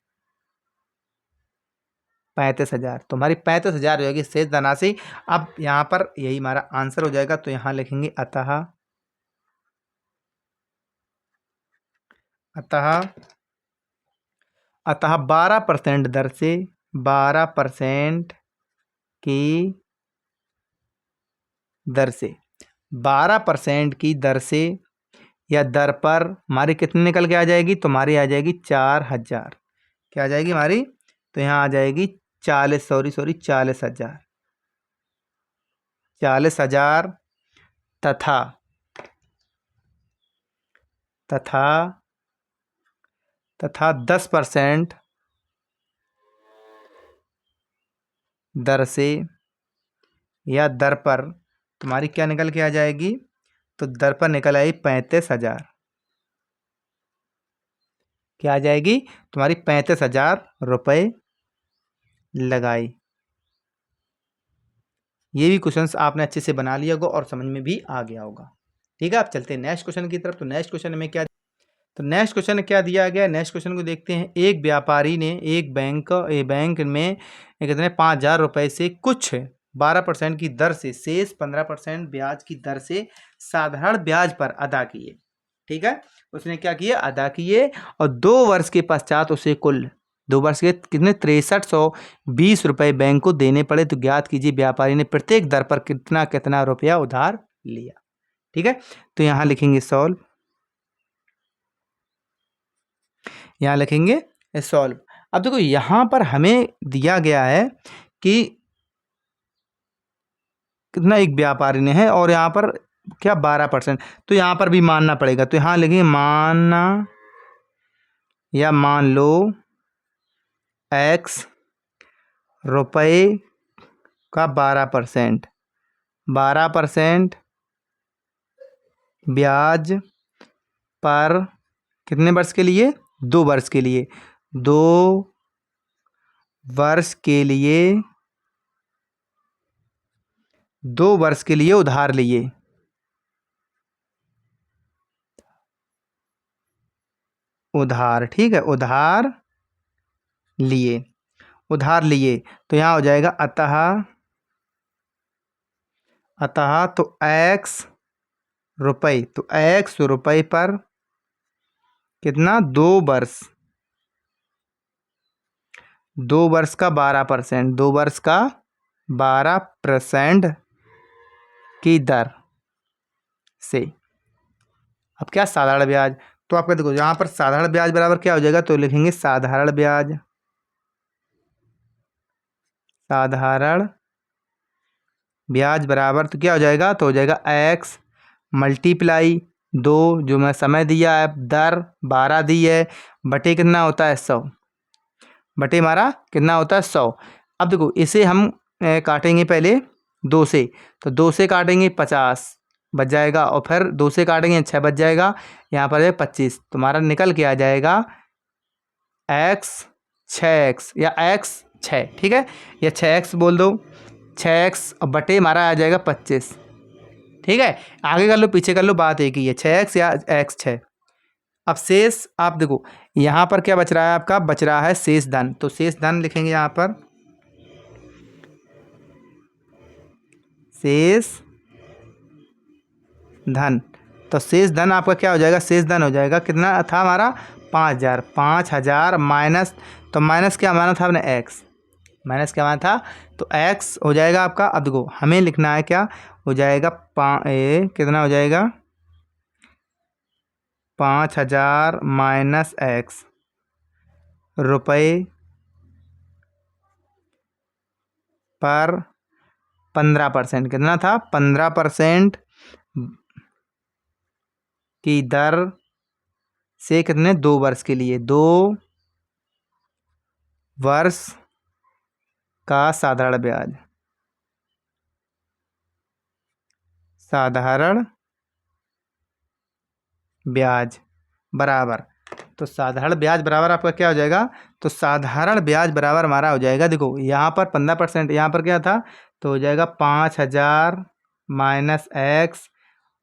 35,000। तो हमारी 35,000 हो जाएगी शेष धनराशि। अब यहाँ पर यही हमारा आंसर हो जाएगा, तो यहाँ लिखेंगे अतः 12% दर से, 12% की दर से, 12% की दर से या दर पर हमारी कितनी निकल के आ जाएगी, तो हमारी आ जाएगी 4,000। क्या आ जाएगी हमारी, तो यहाँ आ जाएगी 40,000, 40,000 तथा 10% दर से या दर पर तुम्हारी क्या निकल के आ जाएगी, तो दर पर निकल आई 35,000। क्या आ जाएगी, तुम्हारी 35,000 रुपये लगाई। ये भी क्वेश्चंस आपने अच्छे से बना लिया होगा और समझ में भी आ गया होगा। ठीक है, आप चलते हैं नेक्स्ट क्वेश्चन की तरफ। तो नेक्स्ट क्वेश्चन में क्या, तो नेक्स्ट क्वेश्चन क्या दिया गया, नेक्स्ट क्वेश्चन को देखते हैं। एक व्यापारी ने एक बैंक में कितने 5,000 रुपये से कुछ 12% की दर से शेष 15% ब्याज की दर से साधारण ब्याज पर अदा किए। ठीक है, उसने क्या किए, अदा किए, और 2 वर्ष के पश्चात उसे कुल 2 वर्ष के कितने 6320 रुपये बैंक को देने पड़े। तो ज्ञात कीजिए व्यापारी ने प्रत्येक दर पर कितना कितना रुपया उधार लिया। ठीक है, तो यहाँ लिखेंगे सॉल्व, यहाँ लिखेंगे सॉल्व। अब देखो यहाँ पर हमें दिया गया है कि कितना एक व्यापारी ने है, और यहाँ पर क्या 12%, तो यहाँ पर भी मानना पड़ेगा। तो यहाँ लिखेंगे मानना या मान लो x रुपये का 12%, 12% ब्याज पर कितने वर्ष के लिए, 2 वर्ष के लिए, 2 वर्ष के लिए, 2 वर्ष के लिए उधार लिए। उधार, ठीक है, उधार लिए, उधार लिए। तो यहाँ हो जाएगा अतः तो x रुपये, तो x रुपये पर कितना 2 वर्ष, 2 वर्ष का 12%, 2 वर्ष का 12% की दर से। अब क्या साधारण ब्याज, तो आपका देखो यहाँ पर साधारण ब्याज बराबर क्या हो जाएगा, तो लिखेंगे साधारण ब्याज, साधारण ब्याज बराबर तो क्या हो जाएगा, तो हो जाएगा x मल्टीप्लाई 2 जो मैं समय दिया है, दर 12 दी है, बटे कितना होता है 100, बटे हमारा कितना होता है 100। अब देखो इसे हम काटेंगे पहले 2 से, तो 2 से काटेंगे 50 बच जाएगा, और फिर 2 से काटेंगे 6 बच जाएगा, यहाँ पर है 25। तुम्हारा निकल के आ जाएगा x 6x या x 6, ठीक है, या 6x बोल दो, 6x और बटे हमारा आ जाएगा 25। ठीक है, आगे कर लो पीछे कर लो, बात एक ही है, 6x या x 6। अब शेष आप देखो यहाँ पर क्या बच रहा है, आपका बच रहा है शेष धन। तो शेष धन लिखेंगे यहाँ पर, शेष धन। तो शेष धन आपका क्या हो जाएगा, शेष धन हो जाएगा कितना था हमारा 5,000, 5,000 माइनस, तो माइनस क्या माना था आपने x, माइनस क्या माना था, तो x हो जाएगा आपका। अब देखो हमें लिखना है क्या हो जाएगा, कितना हो जाएगा 5,000 माइनस x रुपये पर 15%, कितना था 15% की दर से कितने 2 वर्ष के लिए, 2 वर्ष का साधारण ब्याज, साधारण ब्याज बराबर, तो साधारण ब्याज बराबर आपका क्या हो जाएगा, तो साधारण ब्याज बराबर हमारा हो जाएगा, देखो यहाँ पर 15%, यहाँ पर क्या था, तो हो जाएगा 5,000 माइनस एक्स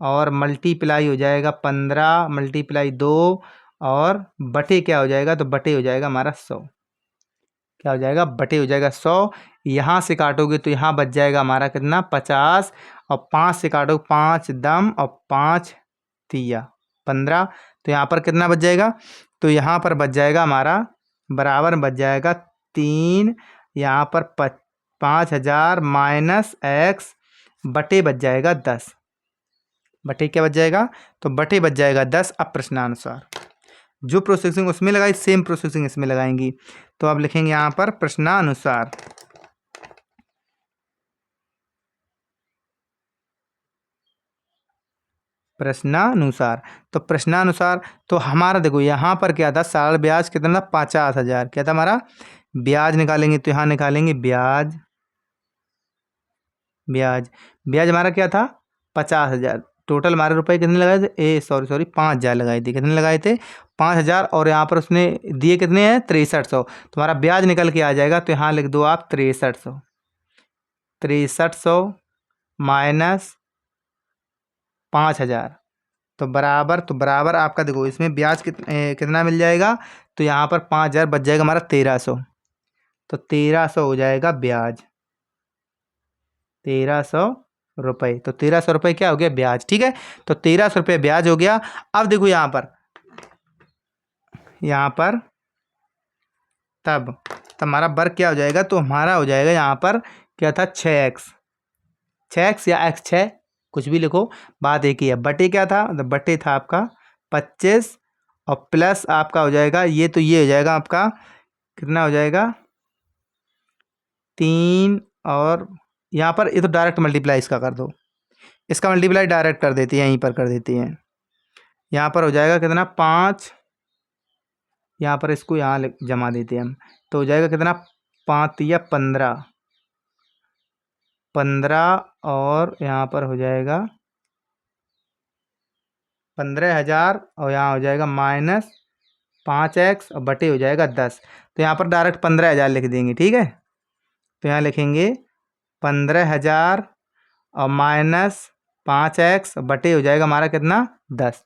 और मल्टीप्लाई हो जाएगा 15 मल्टीप्लाई 2 और बटे क्या हो जाएगा, तो बटे हो जाएगा हमारा 100, क्या हो जाएगा, बटे हो जाएगा 100। यहाँ से काटोगे तो यहाँ बच जाएगा हमारा कितना, 50, और 5 से काटोगे 5 दम और 5 तिया 15, तो यहाँ पर कितना बच जाएगा, तो यहाँ पर बच जाएगा हमारा बराबर बच जाएगा 3, यहाँ पर 5,000 माइनस एक्स बटे बच जाएगा 10, बटे क्या बच जाएगा, तो बटे बच जाएगा 10। अब प्रश्नानुसार जो प्रोसेसिंग उसमें लगाई सेम प्रोसेसिंग इसमें लगाएंगी, तो अब लिखेंगे यहाँ पर प्रश्नानुसार, प्रश्नानुसार, तो प्रश्नानुसार तो हमारा देखो यहाँ पर क्या था, साल ब्याज कितना था, 50,000, क्या था हमारा, ब्याज निकालेंगे तो यहाँ निकालेंगे ब्याज, ब्याज ब्याज हमारा क्या था, 50,000, टोटल हमारे रुपए कितने लगाए थे, सॉरी 5,000 लगाए थे, कितने लगाए थे, 5,000, और यहाँ पर उसने दिए कितने हैं, 6300, तुम्हारा ब्याज निकल के आ जाएगा, तो यहाँ लिख दो आप 6300, 6300 माइनस 5,000, तो बराबर आपका देखो इसमें ब्याज कितना मिल जाएगा, तो यहाँ पर 5,000 बच जाएगा हमारा 1300, तो 1300 हो जाएगा ब्याज, 1300 रुपये, तो 1300 रुपये क्या हो गया, ब्याज, ठीक है, तो 1300 रुपये ब्याज हो गया। अब देखो यहाँ पर तब हमारा वर्ग क्या हो जाएगा, तो हमारा हो जाएगा यहाँ पर क्या था, 6x, 6x या x6 कुछ भी लिखो, बात एक ही है, बटे क्या था, तो बटे था आपका 25, और प्लस आपका हो जाएगा ये, तो ये हो जाएगा आपका कितना हो जाएगा 3, और यहाँ पर ये तो डायरेक्ट मल्टीप्लाई इसका कर दो, इसका मल्टीप्लाई डायरेक्ट कर देती है, यहीं पर कर देती हैं, यहाँ पर हो जाएगा कितना 5, यहाँ पर इसको यहाँ जमा देते हैं हम, तो हो जाएगा कितना 5 या 15, 15, और यहाँ पर हो जाएगा 15,000, और यहाँ हो जाएगा माइनस 5x और बटे हो जाएगा 10, तो यहाँ पर डायरेक्ट 15,000 लिख देंगे, ठीक है, तो यहाँ लिखेंगे 15,000 और माइनस 5x बटे हो जाएगा हमारा कितना 10,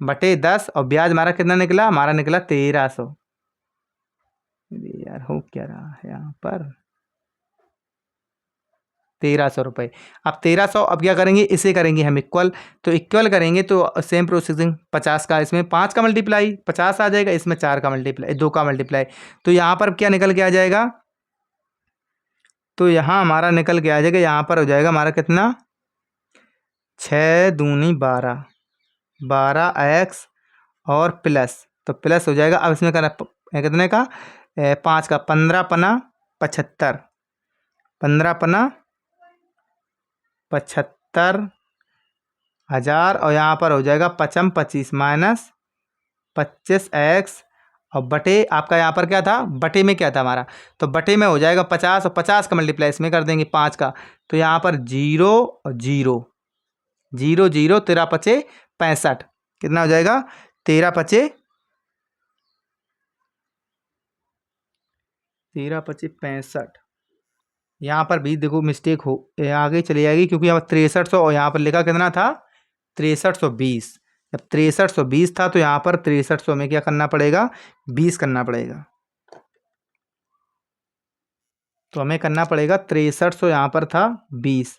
बटे 10, और ब्याज हमारा कितना निकला, हमारा निकला 1300, यार हो क्या रहा है यहाँ पर, 1300 रुपये। अब 1300, अब क्या करेंगे, इसे करेंगे हम इक्वल, तो इक्वल करेंगे तो सेम प्रोसेसिंग, 50 का इसमें 5 का मल्टीप्लाई 50 आ जाएगा, इसमें 4 का मल्टीप्लाई 2 का मल्टीप्लाई, तो यहाँ पर क्या निकल के आ जाएगा, तो यहाँ हमारा निकल के आ जाएगा, यहाँ पर हो जाएगा हमारा कितना 6 दूनी 12, 12x और प्लस, तो प्लस हो जाएगा, अब इसमें कितने का 5 का 15 पना 75, 15 पना 75,000, और यहाँ पर हो जाएगा 55 25 माइनस 25x, और बटे आपका यहाँ पर क्या था, बटे में क्या था हमारा, तो बटे में हो जाएगा 50, और 50 का मल्टीप्लाई इसमें कर देंगे 5 का, तो यहाँ पर 0 और 0 0 0 13 पचे 65, कितना हो जाएगा 13 पचे 65, यहाँ पर भी देखो मिस्टेक हो आगे चली जाएगी, क्योंकि यहाँ पर 6300 और यहाँ पर लिखा कितना था 6320, जब 6320 था तो यहाँ पर 6300 में क्या करना पड़ेगा 20 करना पड़ेगा, तो हमें करना पड़ेगा 6300 यहाँ पर था 20,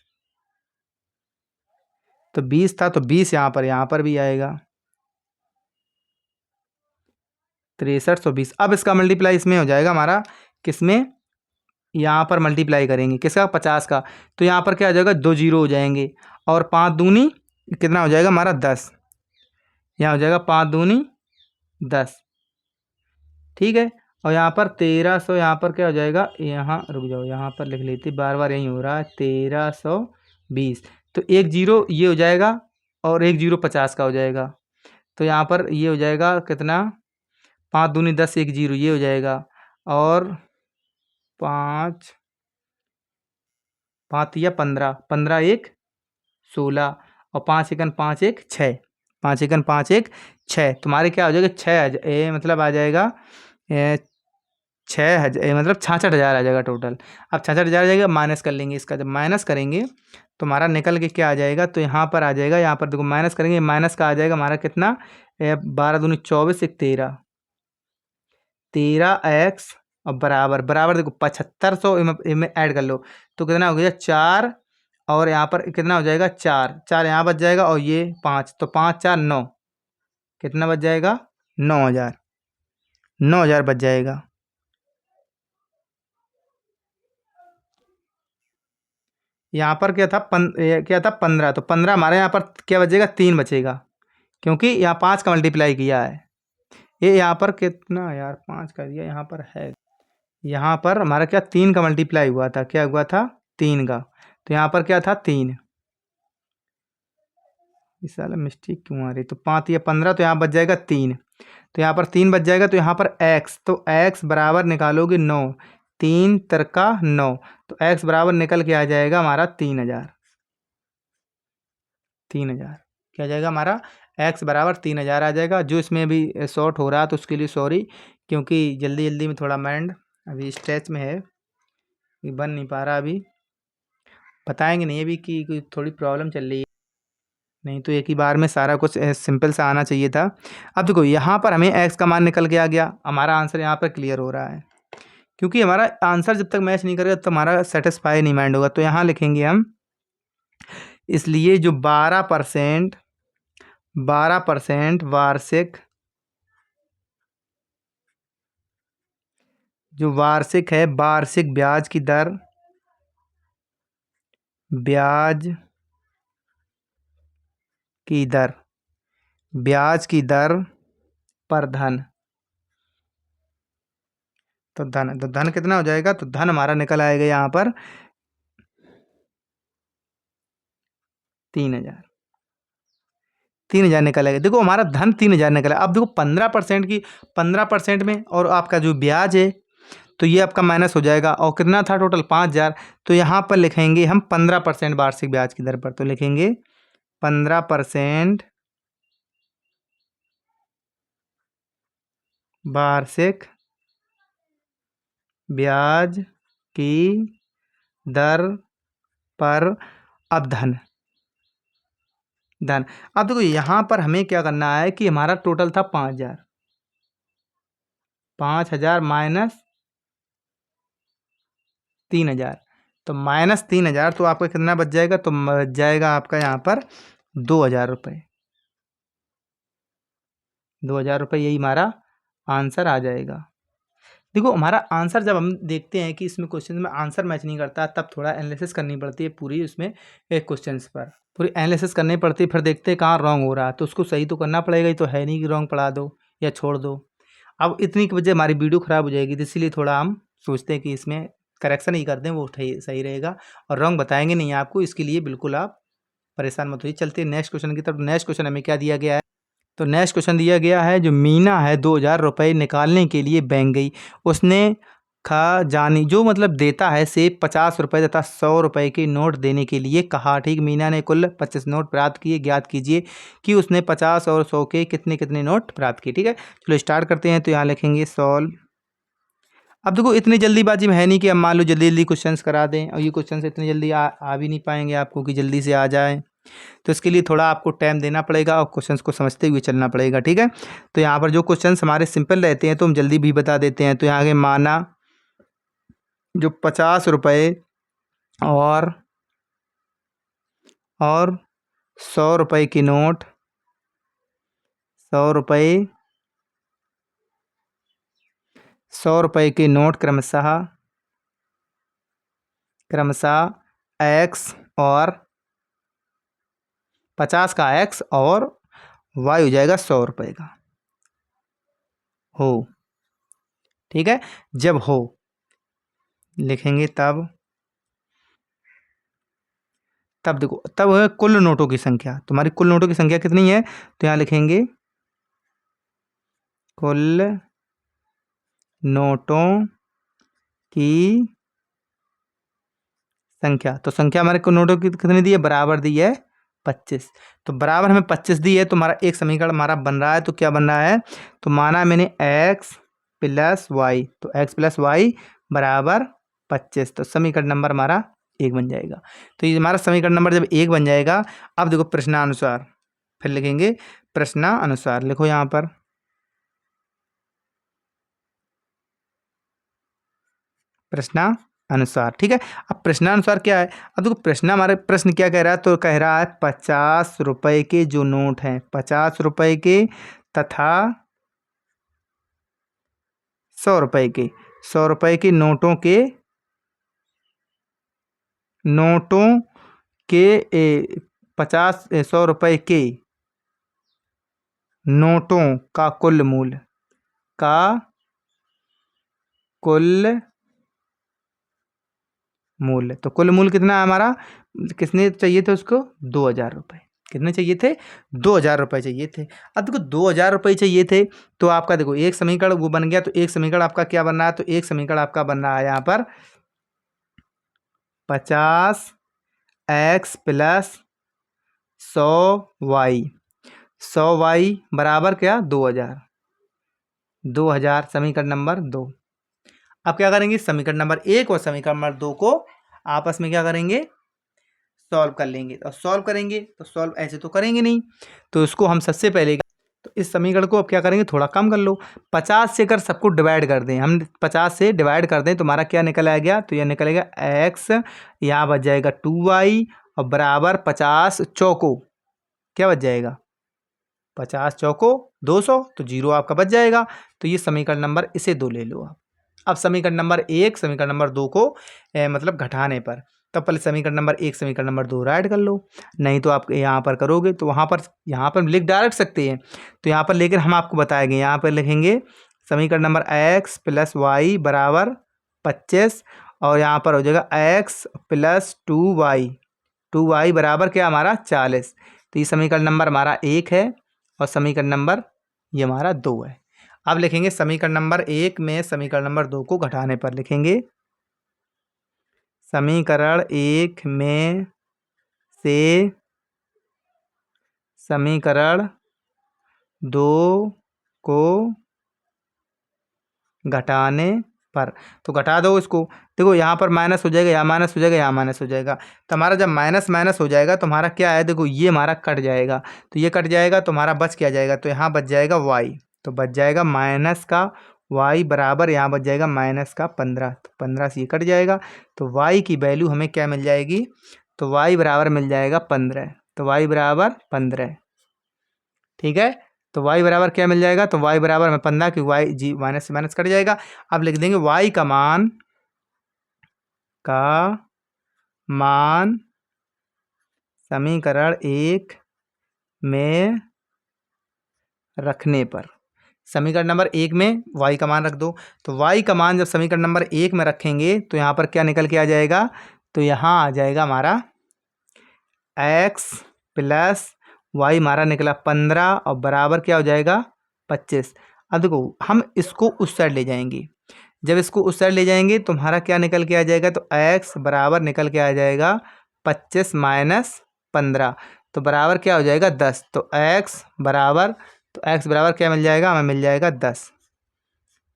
तो 20 था तो 20 यहाँ पर भी आएगा 6320। अब इसका मल्टीप्लाई इसमें हो जाएगा हमारा किसमें, यहाँ पर मल्टीप्लाई करेंगे किसका 50 का, तो यहाँ पर क्या हो जाएगा 2 0 हो जाएंगे, और 5 दूनी कितना हो जाएगा हमारा 10, यहाँ हो जाएगा 5 दूनी 10, ठीक है, और यहाँ पर 1300 यहाँ पर क्या हो जाएगा, यहाँ रुक जाओ यहाँ पर लिख लेते, बार बार यही हो रहा है 1320, तो 1 0 ये हो जाएगा, और 1 0 50 का हो जाएगा, तो यहाँ पर ये हो जाएगा कितना 5 दूनी 10 1 0 ये हो जाएगा, और 5 5 या 15, 15 एक 16 और 5 एकन 5 एक 6, 5 एकन 5 एक 6, तुम्हारे क्या हो जाएगा 6 मतलब आ जाएगा 6,000 मतलब 66,000 आ जाएगा टोटल। अब 66,000 आ जाएगा, माइनस कर लेंगे इसका, जब माइनस करेंगे तो हमारा निकल के क्या आ जाएगा, तो यहाँ पर आ जाएगा, यहाँ पर देखो माइनस करेंगे, माइनस का आ जाएगा हमारा कितना 12 दूनी 24 एक 13, 13x और बराबर बराबर देखो 7500 इनमें ऐड कर लो तो कितना हो गया 4, और यहाँ पर कितना हो जाएगा 4, 4 यहाँ बच जाएगा और ये 5, तो 5 4 9, कितना बच जाएगा 9,000, 9,000 बच जाएगा। यहाँ पर क्या था क्या था 15, तो 15 हमारे यहाँ पर क्या बचेगा 3 बचेगा, क्योंकि यहाँ 5 का मल्टीप्लाई किया है। ये यहाँ पर कितना यार 5 कर दिया, यहाँ पर है, यहाँ पर हमारा क्या 3 का मल्टीप्लाई हुआ था, क्या हुआ था 3 का, तो यहाँ पर क्या था 3, इस साल मिस्टेक क्यों आ रही, तो 5 या 15, तो यहाँ बच जाएगा 3, तो यहाँ पर 3 बच जाएगा, तो यहाँ पर x, तो x बराबर निकालोगे 9, 3 तिरका 9, तो x बराबर निकल के आ जाएगा हमारा 3,000, 3,000 क्या जाएगा हमारा x बराबर 3,000 आ जाएगा। जो इसमें भी शॉर्ट हो रहा है तो उसके लिए सॉरी, क्योंकि जल्दी जल्दी में थोड़ा माइंड अभी स्ट्रेच में है, ये बन नहीं पा रहा, अभी बताएंगे नहीं अभी कि कोई थोड़ी प्रॉब्लम चल रही है, नहीं तो एक ही बार में सारा कुछ सिंपल सा आना चाहिए था। अब देखो यहाँ पर हमें x का मान निकल के आ गया, हमारा आंसर यहाँ पर क्लियर हो रहा है, क्योंकि हमारा आंसर जब तक मैच नहीं करेगा तो हमारा सेटिस्फाई नहीं माइंड होगा। तो यहाँ लिखेंगे हम, इसलिए जो 12% वार्षिक, जो वार्षिक है, वार्षिक ब्याज की दर, ब्याज की दर, ब्याज की दर पर धन, तो धन कितना हो जाएगा, तो धन हमारा निकल आएगा यहाँ पर 3,000, 3,000 निकल आएगा। देखो हमारा धन 3,000 निकला। अब देखो 15% की 15% में और आपका जो ब्याज है तो ये आपका माइनस हो जाएगा, और कितना था टोटल 5,000, तो यहाँ पर लिखेंगे हम 15% वार्षिक ब्याज की दर पर, तो लिखेंगे 15% वार्षिक ब्याज की दर पर अब धन, धन। अब देखो यहाँ पर हमें क्या करना है कि हमारा टोटल था 5,000, 5,000 माइनस 3,000, तो माइनस 3,000, तो आपका कितना बच जाएगा, तो बच जाएगा आपका यहाँ पर 2,000 रुपये, 2,000 रुपये, यही हमारा आंसर आ जाएगा। देखो हमारा आंसर जब हम देखते हैं कि इसमें क्वेश्चन में आंसर मैच नहीं करता, तब थोड़ा एनालिसिस करनी पड़ती है पूरी, उसमें एक क्वेश्चन पर पूरी एनालिसिस करनी पड़ती है, फिर देखते हैं कहाँ रॉन्ग हो रहा है, तो उसको सही तो करना पड़ेगा, ही तो है नहीं कि रॉन्ग पढ़ा दो या छोड़ दो। अब इतनी की वजह हमारी वीडियो ख़राब हो जाएगी, तो इसीलिए थोड़ा हम सोचते हैं कि इसमें करेक्शन ही कर दें, वो सही रहेगा, और रॉन्ग बताएंगे नहीं आपको, इसके लिए बिल्कुल आप परेशान मत होइए। चलते हैं नेक्स्ट क्वेश्चन की तरफ। नेक्स्ट क्वेश्चन हमें क्या दिया गया है, तो नेक्स्ट क्वेश्चन दिया गया है, जो मीना है 2,000 रुपये निकालने के लिए बैंक गई, उसने खजानी जो मतलब देता है से 50 रुपये तथा 100 रुपये के नोट देने के लिए कहा। ठीक, मीना ने कुल 25 नोट प्राप्त किए, ज्ञात कीजिए कि उसने 50 और 100 के कितने कितने नोट प्राप्त किए। ठीक है, चलो स्टार्ट करते हैं। तो यहाँ लिखेंगे सॉल्व। अब देखो इतनी जल्दीबाजी में है नहीं कि हम मान लो जल्दी जल्दी क्वेश्चंस करा दें, और ये क्वेश्चन इतनी जल्दी आ भी नहीं पाएंगे आपको कि जल्दी से आ जाए, तो इसके लिए थोड़ा आपको टाइम देना पड़ेगा और क्वेश्चंस को समझते हुए चलना पड़ेगा। ठीक है, तो यहाँ पर जो क्वेश्चंस हमारे सिंपल रहते हैं तो हम जल्दी भी बता देते हैं। तो यहाँ आगे माना जो 50 रुपये और 100 रुपये की नोट, 100 रुपये 100 रुपये के नोट क्रमशः एक्स और 50 का एक्स और वाई हो जाएगा 100 रुपये का हो। ठीक है, जब हो लिखेंगे तब देखो तब है कुल नोटों की संख्या, तुम्हारी कुल नोटों की संख्या कितनी है, तो यहाँ लिखेंगे कुल नोटों की संख्या। तो संख्या हमारे को नोटों की कितनी दी है, बराबर दी है 25। तो बराबर हमें 25 दी है, तो हमारा एक समीकरण हमारा बन रहा है। तो क्या बन रहा है, तो माना मैंने x प्लस वाई, तो x प्लस वाई बराबर 25। तो समीकरण नंबर हमारा 1 बन जाएगा। तो ये हमारा समीकरण नंबर जब 1 बन जाएगा, अब देखो प्रश्नानुसार फिर लिखेंगे। प्रश्नानुसार लिखो यहाँ पर, प्रश्नानुसार। ठीक है, अब प्रश्नानुसार क्या है, अब देखो प्रश्न हमारे प्रश्न क्या कह रहा है, तो कह रहा है 50 रुपए के जो नोट हैं, 50 रुपए के तथा 100 रुपए के, 100 रुपए के नोटों के, नोटों के 50 100 रुपए के नोटों का कुल मूल्य, का कुल मूल्य। तो कुल मूल्य कितना है हमारा, कितने चाहिए थे उसको, 2000 रुपये। कितने चाहिए थे, 2000 रुपये चाहिए थे। अब देखो 2000 रुपये चाहिए थे, तो आपका देखो एक समीकरण वो बन गया। तो एक समीकरण आपका क्या बन रहा है, तो एक समीकरण आपका बन रहा है यहाँ पर 50x प्लस 100y, 100y बराबर क्या, 2000, 2000 समीकरण नंबर 2। अब क्या करेंगे, समीकरण नंबर 1 और समीकरण नंबर 2 को आपस में क्या करेंगे, सॉल्व कर लेंगे। और सॉल्व करेंगे तो सॉल्व ऐसे तो करेंगे नहीं, तो इसको हम सबसे पहले, तो इस समीकरण को अब क्या करेंगे, थोड़ा कम कर लो। 50 से अगर सबको डिवाइड कर दें, हम 50 से डिवाइड कर दें तो हमारा क्या निकल आ गया, तो यह निकलेगा x, यहाँ बच जाएगा 2y और बराबर 50 चौको क्या बच जाएगा, 50 चौको 200, तो जीरो आपका बच जाएगा। तो ये समीकरण नंबर, इसे 2 ले लो आप। अब समीकरण नंबर 1 समीकरण नंबर 2 को मतलब घटाने पर, तब पहले समीकरण नंबर 1 समीकरण नंबर 2 ऐड कर लो। नहीं तो आप यहाँ पर करोगे तो यहाँ पर लिख डायरेक्ट सकते हैं, तो यहाँ पर लेकर हम आपको बताएंगे। यहाँ पर लिखेंगे समीकरण नंबर x प्लस वाई बराबर 25, और यहाँ पर हो जाएगा x प्लस 2y, 2y बराबर क्या हमारा 40। तो ये समीकरण नंबर हमारा 1 है, और समीकरण नंबर ये हमारा 2 है। अब लिखेंगे समीकरण नंबर 1 में समीकरण नंबर 2 को घटाने पर लिखेंगे, समीकरण 1 में से समीकरण 2 को घटाने पर, तो घटा दो इसको। देखो यहाँ पर माइनस हो जाएगा, यहाँ माइनस हो जाएगा, यहाँ माइनस हो जाएगा। तो हमारा जब माइनस माइनस हो जाएगा तो हमारा क्या है, देखो ये हमारा कट जाएगा, तो ये कट जाएगा तो हमारा बच क्या जाएगा, तो यहाँ बच जाएगा y, तो बच जाएगा माइनस का y बराबर, यहाँ बच जाएगा माइनस का 15, तो 15 से ये कट जाएगा। तो y की वैल्यू हमें क्या मिल जाएगी, तो y बराबर मिल जाएगा 15, तो y बराबर 15। ठीक है, तो y बराबर क्या मिल जाएगा, तो y बराबर में 15 की y जी माइनस से माइनस कट जाएगा। अब लिख देंगे y का मान समीकरण 1 में रखने पर, समीकरण नंबर 1 में y का मान रख दो। तो y का मान जब समीकरण नंबर 1 में रखेंगे तो यहाँ पर क्या निकल के आ जाएगा, तो यहाँ आ जाएगा हमारा x प्लस वाई हमारा निकला 15 और बराबर क्या हो जाएगा 25। अब देखो हम इसको उस साइड ले जाएंगे, जब इसको उस साइड ले जाएंगे तो हमारा क्या निकल के आ जाएगा, तो x बराबर निकल के आ जाएगा 25 माइनस 15, तो बराबर क्या हो जाएगा 10। तो x बराबर, तो x बराबर क्या मिल जाएगा, हमें मिल जाएगा 10।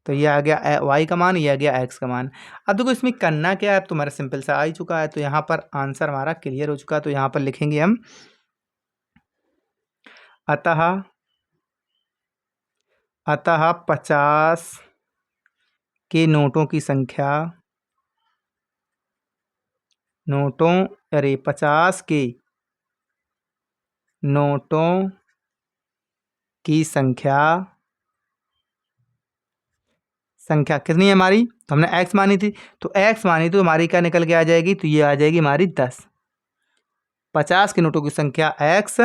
तो ये आ गया y का मान, ये आ गया x का मान। अब देखो इसमें करना क्या है, अब तुम्हारा सिंपल सा आ ही चुका है, तो यहाँ पर आंसर हमारा क्लियर हो चुका है। तो यहाँ पर लिखेंगे हम, अतः 50 के नोटों की संख्या, 50 के नोटों की संख्या कितनी है हमारी, तो हमने x मानी थी, तो x मानी तो हमारी क्या निकल के आ जाएगी, तो ये आ जाएगी हमारी 10। 50 के नोटों की संख्या x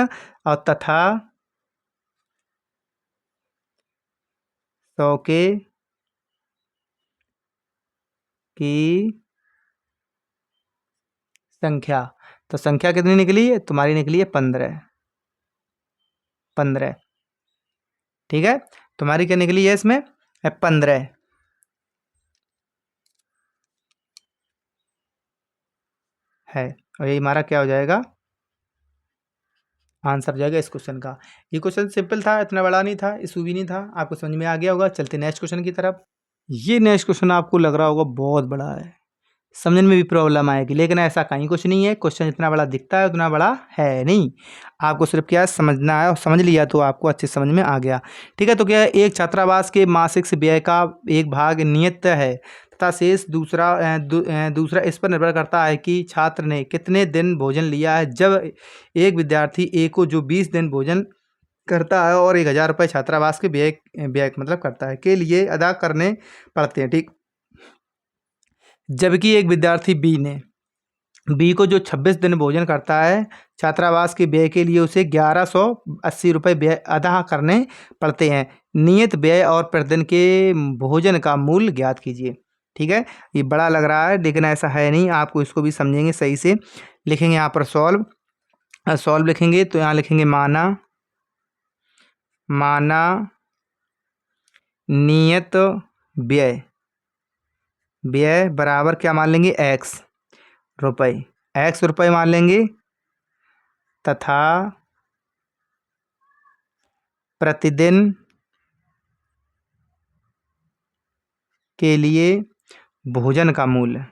और तथा 100 के की संख्या, तो संख्या कितनी निकली है, तुम्हारी निकली है 15, 15। ठीक है, तुम्हारी क्या निकली है इसमें 15। है। और ये हमारा क्या हो जाएगा, आंसर हो जाएगा इस क्वेश्चन का। ये क्वेश्चन सिंपल था, इतना बड़ा नहीं था, इशू भी नहीं था, आपको समझ में आ गया होगा। चलते नेक्स्ट क्वेश्चन की तरफ। ये नेक्स्ट क्वेश्चन आपको लग रहा होगा बहुत बड़ा है, समझने में भी प्रॉब्लम आएगी, लेकिन ऐसा कहीं कुछ नहीं है। क्वेश्चन जितना बड़ा दिखता है उतना बड़ा है नहीं। आपको सिर्फ क्या समझना है, और समझ लिया तो आपको अच्छे समझ में आ गया। ठीक है, तो क्या है, एक छात्रावास के मासिक से व्यय का एक भाग नियत है तथा शेष दूसरा इस पर निर्भर करता है कि छात्र ने कितने दिन भोजन लिया है। जब एक विद्यार्थी ए को जो 20 दिन भोजन करता है और 1000 रुपये छात्रावास के व्यय व्यय मतलब करता है के लिए अदा करने पड़ते हैं। ठीक, जबकि एक विद्यार्थी बी को जो 26 दिन भोजन करता है छात्रावास के व्यय के लिए उसे 1180 रुपये व्यय अदा करने पड़ते हैं। नियत व्यय और प्रतिदिन के भोजन का मूल्य ज्ञात कीजिए। ठीक है, ये बड़ा लग रहा है लेकिन ऐसा है नहीं, आपको इसको भी समझेंगे सही से। लिखेंगे यहाँ पर सॉल्व लिखेंगे तो यहाँ लिखेंगे माना नियत व्यय बराबर क्या मान लेंगे, एक्स रुपये मान लेंगे तथा प्रतिदिन के लिए भोजन का मूल्य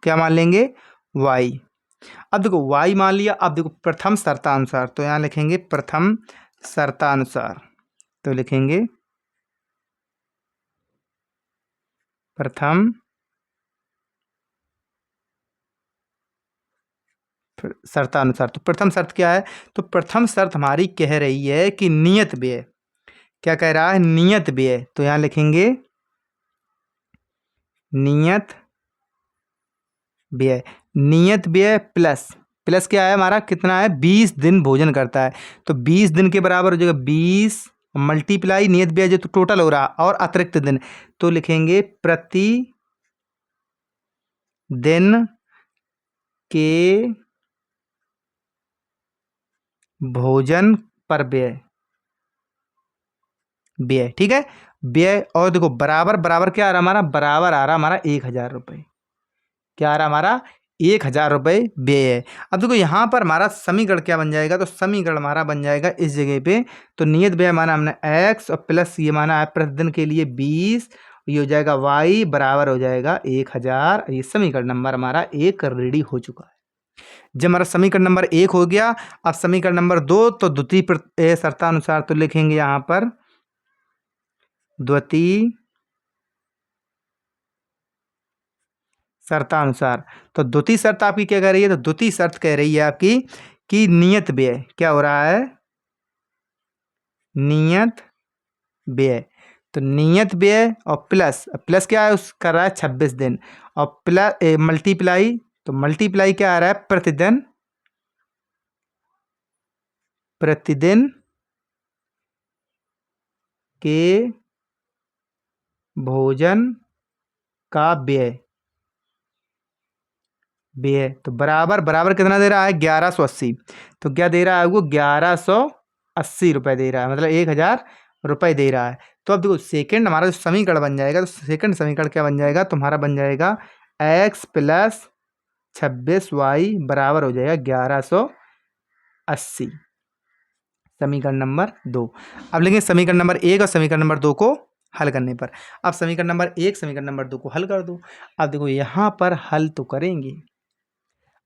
क्या मान लेंगे, y। अब देखो y मान लिया, अब देखो प्रथम शर्तानुसार, तो यहाँ लिखेंगे प्रथम शर्तानुसार, तो लिखेंगे प्रथम शर्तानुसार। तो प्रथम शर्त क्या है, तो प्रथम शर्त हमारी कह रही है कि नियत व्यय, क्या कह रहा है, नियत व्यय। तो यहाँ लिखेंगे नियत व्यय प्लस क्या है हमारा, कितना है, 20 दिन भोजन करता है, तो 20 दिन के बराबर हो जाएगा 20 मल्टीप्लाई नियत व्यय जो तो टोटल हो रहा और अतिरिक्त दिन, तो लिखेंगे प्रति दिन के भोजन पर व्यय। ठीक है, व्यय, और देखो बराबर बराबर क्या आ रहा हमारा, बराबर आ रहा हमारा 1000 रुपये, क्या आ रहा हमारा 1000 रुपये व्यय है। अब देखो यहाँ पर हमारा समीकरण क्या बन जाएगा, तो समीकरण हमारा बन जाएगा इस जगह पे, तो नियत व्यय माना हमने x और प्लस ये माना है प्रतिदिन के लिए 20, ये हो जाएगा y बराबर हो जाएगा 1000। ये समीकरण नंबर हमारा 1 रेडी हो चुका है। जब हमारा समीकरण नंबर 1 हो गया, अब समीकरण नंबर 2, तो द्वितीय शर्तानुसार, तो लिखेंगे यहाँ पर द्वितीय शर्तानुसार। तो द्वितीय शर्त आपकी क्या कह रही है, तो द्वितीय शर्त कह रही है आपकी कि नियत व्यय क्या हो रहा है, नियत व्यय, तो नियत व्यय और प्लस क्या है, उस कर रहा है 26 दिन, और प्लस मल्टीप्लाई, तो मल्टीप्लाई क्या आ रहा है, प्रतिदिन के भोजन का व्यय, तो बराबर बराबर कितना दे रहा है, 1180, तो क्या दे रहा है वो, 1180 रुपये दे रहा है, मतलब 1000 रुपये दे रहा है। तो अब देखो सेकंड हमारा जो समीकरण बन जाएगा, तो सेकंड समीकरण क्या बन जाएगा, तुम्हारा बन जाएगा x प्लस 26y बराबर हो जाएगा 1180, समीकरण नंबर 2। अब लेंगे समीकरण नंबर 1 और समीकरण नंबर 2 को हल करने पर। अब समीकरण नंबर 1 समीकरण नंबर 2 को हल कर दो। अब देखो यहाँ पर हल तो करेंगे,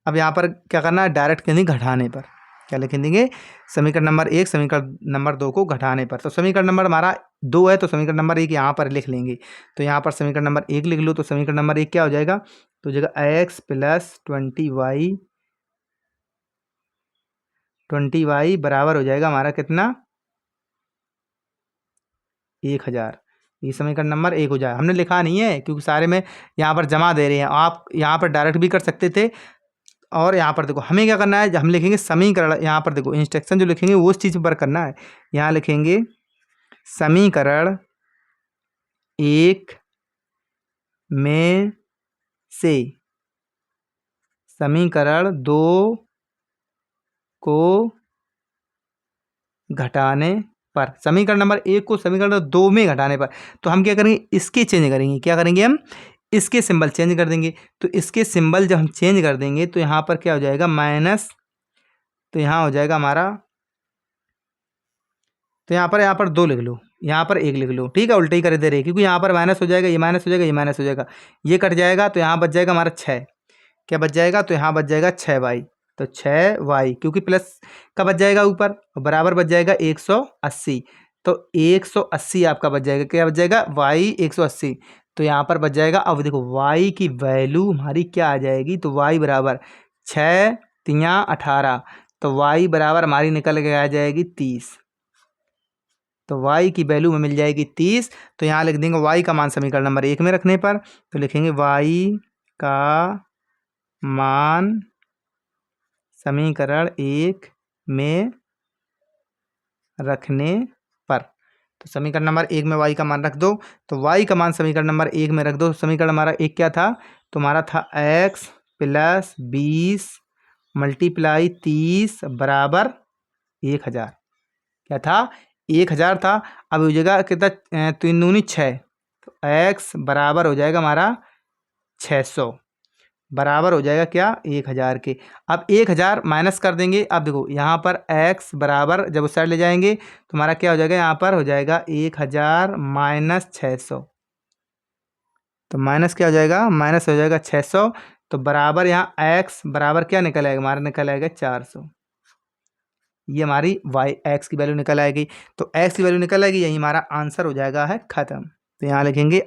अब यहाँ पर क्या करना है, डायरेक्ट कहीं घटाने पर, क्या लिख देंगे, समीकरण नंबर 1 समीकरण नंबर 2 को घटाने पर। तो समीकरण नंबर हमारा 2 है, तो समीकरण नंबर 1 यहाँ पर लिख लेंगे, तो यहाँ पर समीकरण नंबर 1 लिख लो, तो समीकरण नंबर 1 क्या हो जाएगा, तो हो जाएगा एक्स प्लस 20y बराबर हो जाएगा हमारा कितना, 1000। ये समीकरण नंबर 1 हो जाए, हमने लिखा नहीं है क्योंकि सारे में यहाँ पर जमा दे रहे हैं, आप यहाँ पर डायरेक्ट भी कर सकते थे। और यहाँ पर देखो हमें क्या करना है, हम लिखेंगे समीकरण, यहाँ पर देखो इंस्ट्रक्शन जो लिखेंगे वो उस चीज़ पर करना है। यहाँ लिखेंगे समीकरण 1 में से समीकरण 2 को घटाने पर, समीकरण नंबर 1 को समीकरण नंबर 2 में घटाने पर। तो हम क्या करेंगे, इसके चेंज करेंगे, क्या करेंगे हम, इसके सिंबल चेंज कर देंगे। तो इसके सिंबल जब हम चेंज कर देंगे तो यहाँ पर क्या हो जाएगा, माइनस, तो यहाँ हो जाएगा हमारा, तो यहाँ पर 2 लिख लो, यहाँ पर 1 लिख लो, ठीक है, उल्टे ही कर दे रहे, क्योंकि यहाँ पर माइनस हो जाएगा, ये माइनस हो जाएगा, ये माइनस हो जाएगा, ये कट जाएगा, तो यहाँ बच जाएगा हमारा 6। क्या बच जाएगा, तो यहाँ बच जाएगा 6y, तो 6y, क्योंकि प्लस का बच जाएगा ऊपर, और बराबर बच जाएगा 180। तो 180 आपका बच जाएगा, क्या बच जाएगा, y 180। तो यहाँ पर बच जाएगा, अब देखो y की वैल्यू हमारी क्या आ जाएगी, तो y बराबर 6 तियाँ 18, तो y बराबर हमारी निकल के आ जाएगी 30। तो y की वैल्यू में मिल जाएगी 30। तो यहाँ लिख देंगे y का मान समीकरण नंबर 1 में रखने पर, तो लिखेंगे y का मान समीकरण 1 में रखने पर। तो समीकरण नंबर 1 में y का मान रख दो, तो y का मान समीकरण नंबर 1 में रख दो। समीकरण हमारा 1 क्या था, तो हमारा था x प्लस 20 मल्टीप्लाई 30 बराबर 1000। क्या था, 1000 था। अब हो जाएगा कितना, 3 दूनी 6, तो x बराबर हो जाएगा हमारा 600, बराबर हो जाएगा क्या, 1000 के। अब 1000 माइनस कर देंगे, अब देखो यहाँ पर x बराबर जब उस साइड ले जाएंगे तो हमारा क्या हो जाएगा, यहाँ पर हो जाएगा 1000 माइनस 600, तो माइनस क्या हो जाएगा, माइनस हो जाएगा 600। तो बराबर यहाँ x बराबर क्या निकल आएगा, हमारा निकल आएगा 400। ये हमारी x की वैल्यू निकल आएगी। तो x की वैल्यू निकल आएगी, यही हमारा आंसर हो जाएगा है खत्म। तो यहाँ लिखेंगे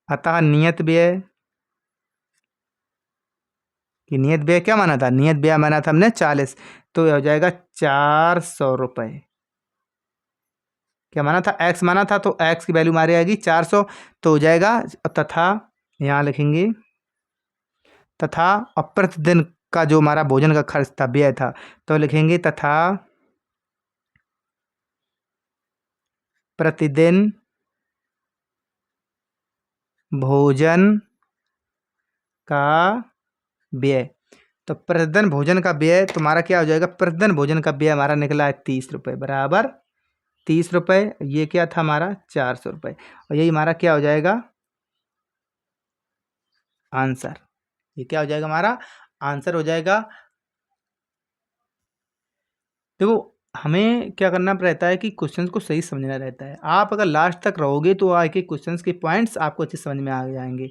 अतः नियत व्यय, कि नियत व्यय क्या माना था, नियत व्यय माना था हमने 40, तो ये हो जाएगा 400 रुपये। क्या माना था, x माना था, तो x की वैल्यू हमारी आएगी 400, तो हो जाएगा तथा, यहाँ लिखेंगे तथा, और प्रतिदिन का जो हमारा भोजन का खर्च था, व्यय था, तो लिखेंगे तथा प्रतिदिन भोजन का व्यय। तो प्रतिदिन भोजन का व्यय तुम्हारा क्या हो जाएगा, प्रतिदिन भोजन का व्यय हमारा निकला है 30 रुपये, बराबर 30 रुपये। ये क्या था हमारा 400 रुपये, और यही हमारा क्या हो जाएगा आंसर। ये क्या हो जाएगा हमारा आंसर हो जाएगा। देखो हमें क्या करना रहता है कि क्वेश्चंस को सही समझना रहता है। आप अगर लास्ट तक रहोगे तो आगे क्वेश्चंस के पॉइंट्स आपको अच्छे समझ में आ जाएंगे।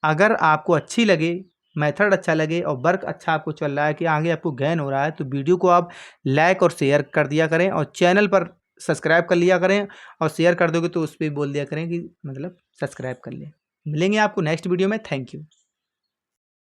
अगर आपको अच्छी लगे, मेथड अच्छा लगे और वर्क अच्छा आपको चल रहा है, कि आगे आपको गेन हो रहा है, तो वीडियो को आप लाइक और शेयर कर दिया करें, और चैनल पर सब्सक्राइब कर लिया करें, और शेयर कर दोगे तो उस पर बोल दिया करें कि मतलब सब्सक्राइब कर लें। मिलेंगे आपको नेक्स्ट वीडियो में। Thank you.